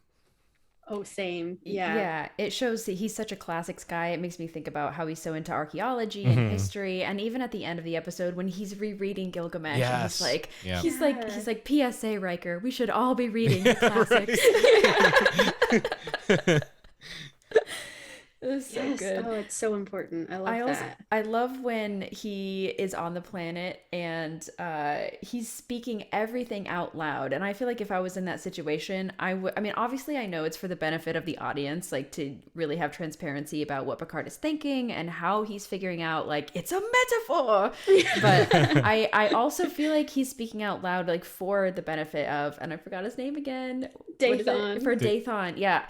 Oh, same. Yeah. Yeah. It shows that he's such a classics guy. It makes me think about how he's so into archaeology and history. And even at the end of the episode, when he's rereading Gilgamesh, and he's like, he's like, PSA, Riker, we should all be reading the classics. It was so good. Oh, it's so important. I love that. I love when he is on the planet and he's speaking everything out loud. And I feel like if I was in that situation, I mean, obviously I know it's for the benefit of the audience, like to really have transparency about what Picard is thinking and how he's figuring out, like, it's a metaphor. But I also feel like he's speaking out loud, like, for the benefit of, and I forgot his name again. Dathan. For Dathan, yeah.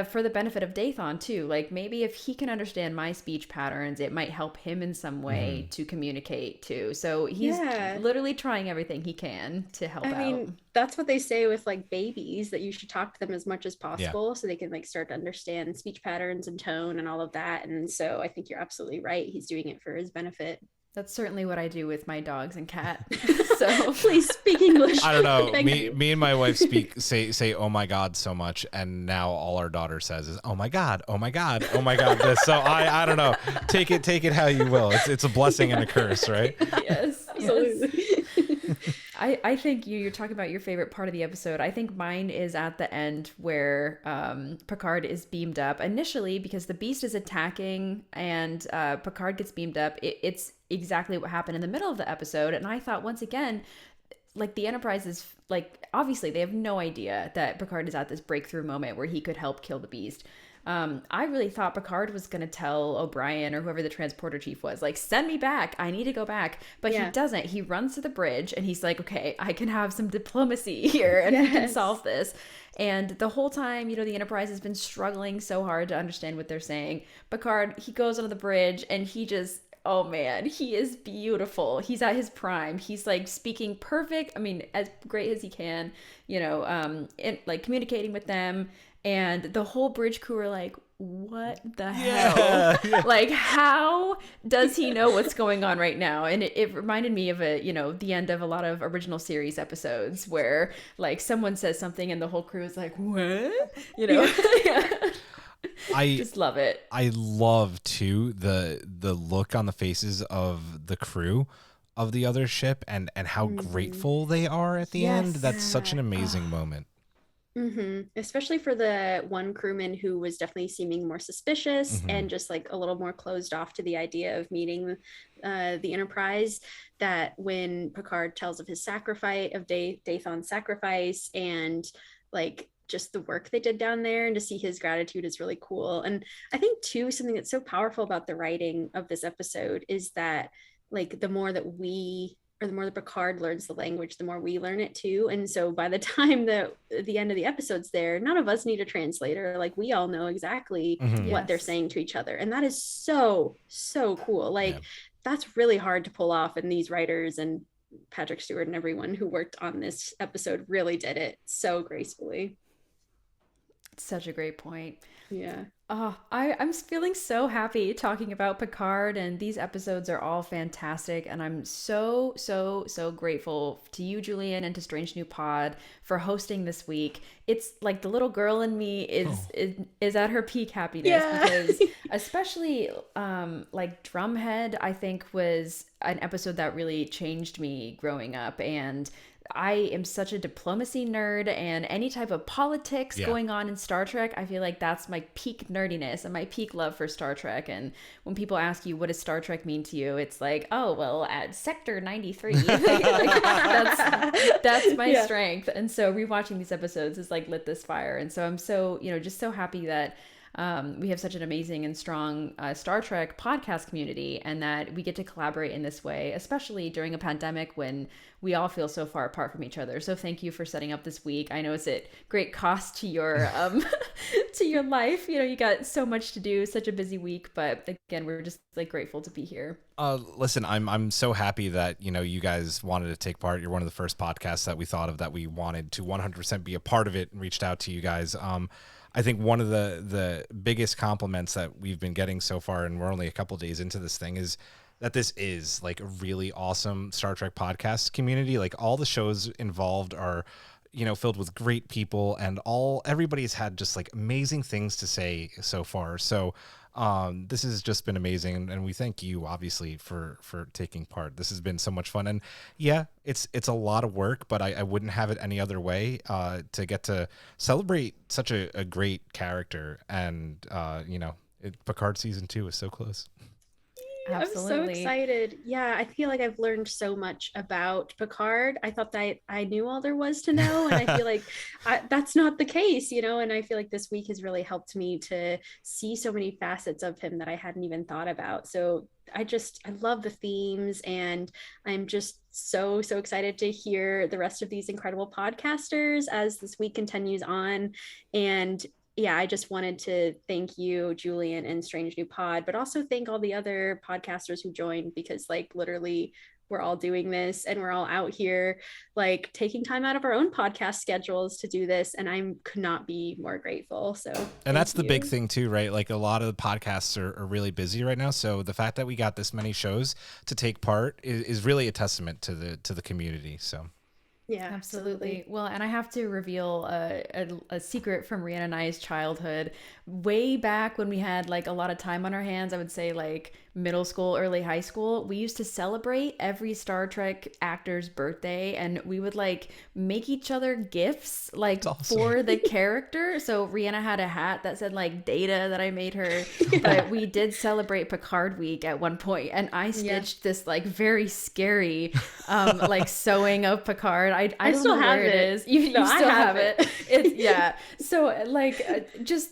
For the benefit of Dathan too, like maybe if he can understand my speech patterns, it might help him in some way to communicate too. So he's literally trying everything he can to help out. I mean, that's what they say with like babies, that you should talk to them as much as possible so they can like start to understand speech patterns and tone and all of that. And so I think you're absolutely right. He's doing it for his benefit. That's certainly what I do with my dogs and cat. So please speak English. I don't know. Me and my wife say oh my God so much, and now all our daughter says is oh my God, oh my God, oh my God. This. So I don't know. Take it how you will. It's a blessing and a curse, right? Yes, absolutely. I think you're talking about your favorite part of the episode. I think mine is at the end where Picard is beamed up initially because the Beast is attacking and Picard gets beamed up. It's exactly what happened in the middle of the episode. And I thought, once again, like the Enterprise is like, obviously they have no idea that Picard is at this breakthrough moment where he could help kill the Beast. I really thought Picard was going to tell O'Brien or whoever the transporter chief was, like, send me back. I need to go back. But he doesn't. He runs to the bridge and he's like, okay, I can have some diplomacy here and we can solve this. And the whole time, you know, the Enterprise has been struggling so hard to understand what they're saying. Picard, he goes onto the bridge and he just, oh man, he is beautiful. He's at his prime. He's like speaking perfect. I mean, as great as he can, you know, and like communicating with them. And the whole bridge crew are like, what the hell? Yeah. Like, how does he know what's going on right now? And it reminded me of the end of a lot of original series episodes where like someone says something and the whole crew is like, what? You know? I just love it. I love too the look on the faces of the crew of the other ship and how grateful they are at the end. That's such an amazing moment. Especially for the one crewman who was definitely seeming more suspicious and just like a little more closed off to the idea of meeting the Enterprise, that when Picard tells of his sacrifice, of Dathan's sacrifice, and like just the work they did down there, and to see his gratitude is really cool. And I think too, something that's so powerful about the writing of this episode is that like the more that Picard learns the language, the more we learn it too. And so by the time that the end of the episode's there, none of us need a translator. Like we all know exactly what they're saying to each other. And that is so, so cool. Like that's really hard to pull off. And these writers and Patrick Stewart and everyone who worked on this episode really did it so gracefully. Such a great point. Yeah. Oh, I'm feeling so happy talking about Picard, and these episodes are all fantastic, and I'm so, so, so grateful to you, Julian, and to Strange New Pod for hosting this week. It's like the little girl in me is at her peak happiness because especially like Drumhead, I think was an episode that really changed me growing up, and I am such a diplomacy nerd, and any type of politics going on in Star Trek, I feel like that's my peak nerdiness and my peak love for Star Trek. And when people ask you, what does Star Trek mean to you? It's like, oh, well, at Sector 93, like, that's my strength. And so rewatching these episodes is like lit this fire. And so I'm so, just so happy that we have such an amazing and strong Star Trek podcast community, and that we get to collaborate in this way, especially during a pandemic when we all feel so far apart from each other. So thank you for setting up this week. I know it's at great cost to your to your life. You know, you got so much to do, such a busy week, but again, we're just like grateful to be here. Listen, I'm so happy that, you know, you guys wanted to take part. You're one of the first podcasts that we thought of that we wanted to 100% be a part of it, and reached out to you guys. I think one of the biggest compliments that we've been getting so far, and we're only a couple days into this thing, is that this is like a really awesome Star Trek podcast community. Like, all the shows involved are, you know, filled with great people, and everybody's had just like amazing things to say so far. So this has just been amazing, and we thank you obviously for taking part. This has been so much fun, and yeah, it's a lot of work, but I wouldn't have it any other way to get to celebrate such a great character. And you know, Picard season 2 is so close. Absolutely. I'm so excited. Yeah, I feel like I've learned so much about Picard. I thought that I knew all there was to know, and I feel like that's not the case, you know, and I feel like this week has really helped me to see so many facets of him that I hadn't even thought about. So I love the themes, and I'm just so excited to hear the rest of these incredible podcasters as this week continues on. And yeah, I just wanted to thank you, Julian, and Strange New Pod, but also thank all the other podcasters who joined, because like literally we're all doing this, and we're all out here like taking time out of our own podcast schedules to do this, and I could not be more grateful. So and that's the big thing too, right? Like, a lot of the podcasts are really busy right now, so the fact that we got this many shows to take part is really a testament to the community. So yeah, absolutely. Well, and I have to reveal a secret from Rhianna and I's childhood. Way back when we had like a lot of time on our hands, I would say like middle school, early high school, we used to celebrate every Star Trek actor's birthday, and we would like make each other gifts like for the character. So Rhianna had a hat that said like Data that I made her, but we did celebrate Picard week at one point, and I stitched this like very scary like sewing of Picard. I don't still know have where it is. You still have it. It's yeah. So like just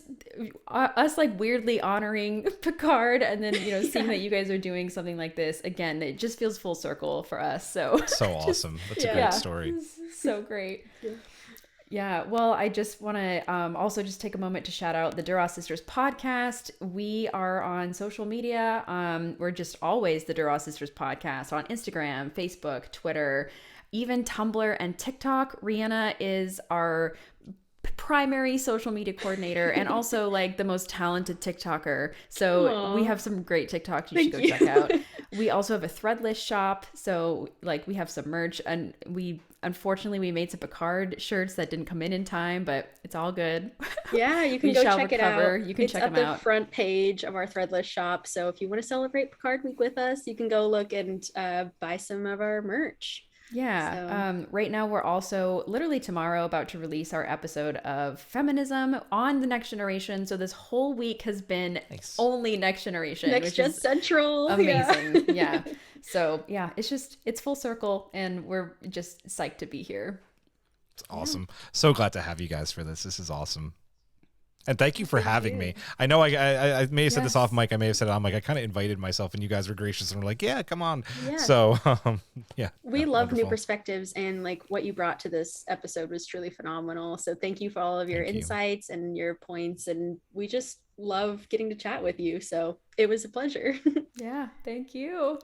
us like weirdly honoring Picard, and then, you know, seeing that you guys are doing something like this again, it just feels full circle for us. So awesome. That's a great story. So great. Yeah, well, I just want to also just take a moment to shout out the Duras Sisters podcast. We are on social media. We're just always the Duras Sisters podcast on Instagram, Facebook, Twitter, even Tumblr and TikTok. Rhianna is our primary social media coordinator and also like the most talented TikToker. So Aww. We have some great TikToks you should go check out. We also have a threadless shop. So like we have some merch, and unfortunately we made some Picard shirts that didn't come in time, but it's all good. Yeah, you can go check it out. You can check them out. It's at the front page of our threadless shop. So if you want to celebrate Picard week with us, you can go look and buy some of our merch. Yeah. So. Right now, we're also literally tomorrow about to release our episode of feminism on the Next Generation. So this whole week has been only Next Generation. Next Gen Central. Amazing. Yeah. So yeah, it's full circle, and we're just psyched to be here. It's awesome. So glad to have you guys for this. This is awesome. And thank you for having me. I know I may have said this off mic. I may have said it on mic. I kind of invited myself, and you guys were gracious and were like, yeah, come on. Yeah. So, yeah. We love new perspectives, and like what you brought to this episode was truly phenomenal. So thank you for all of your insights and your points. And we just love getting to chat with you. So it was a pleasure. Yeah. Thank you.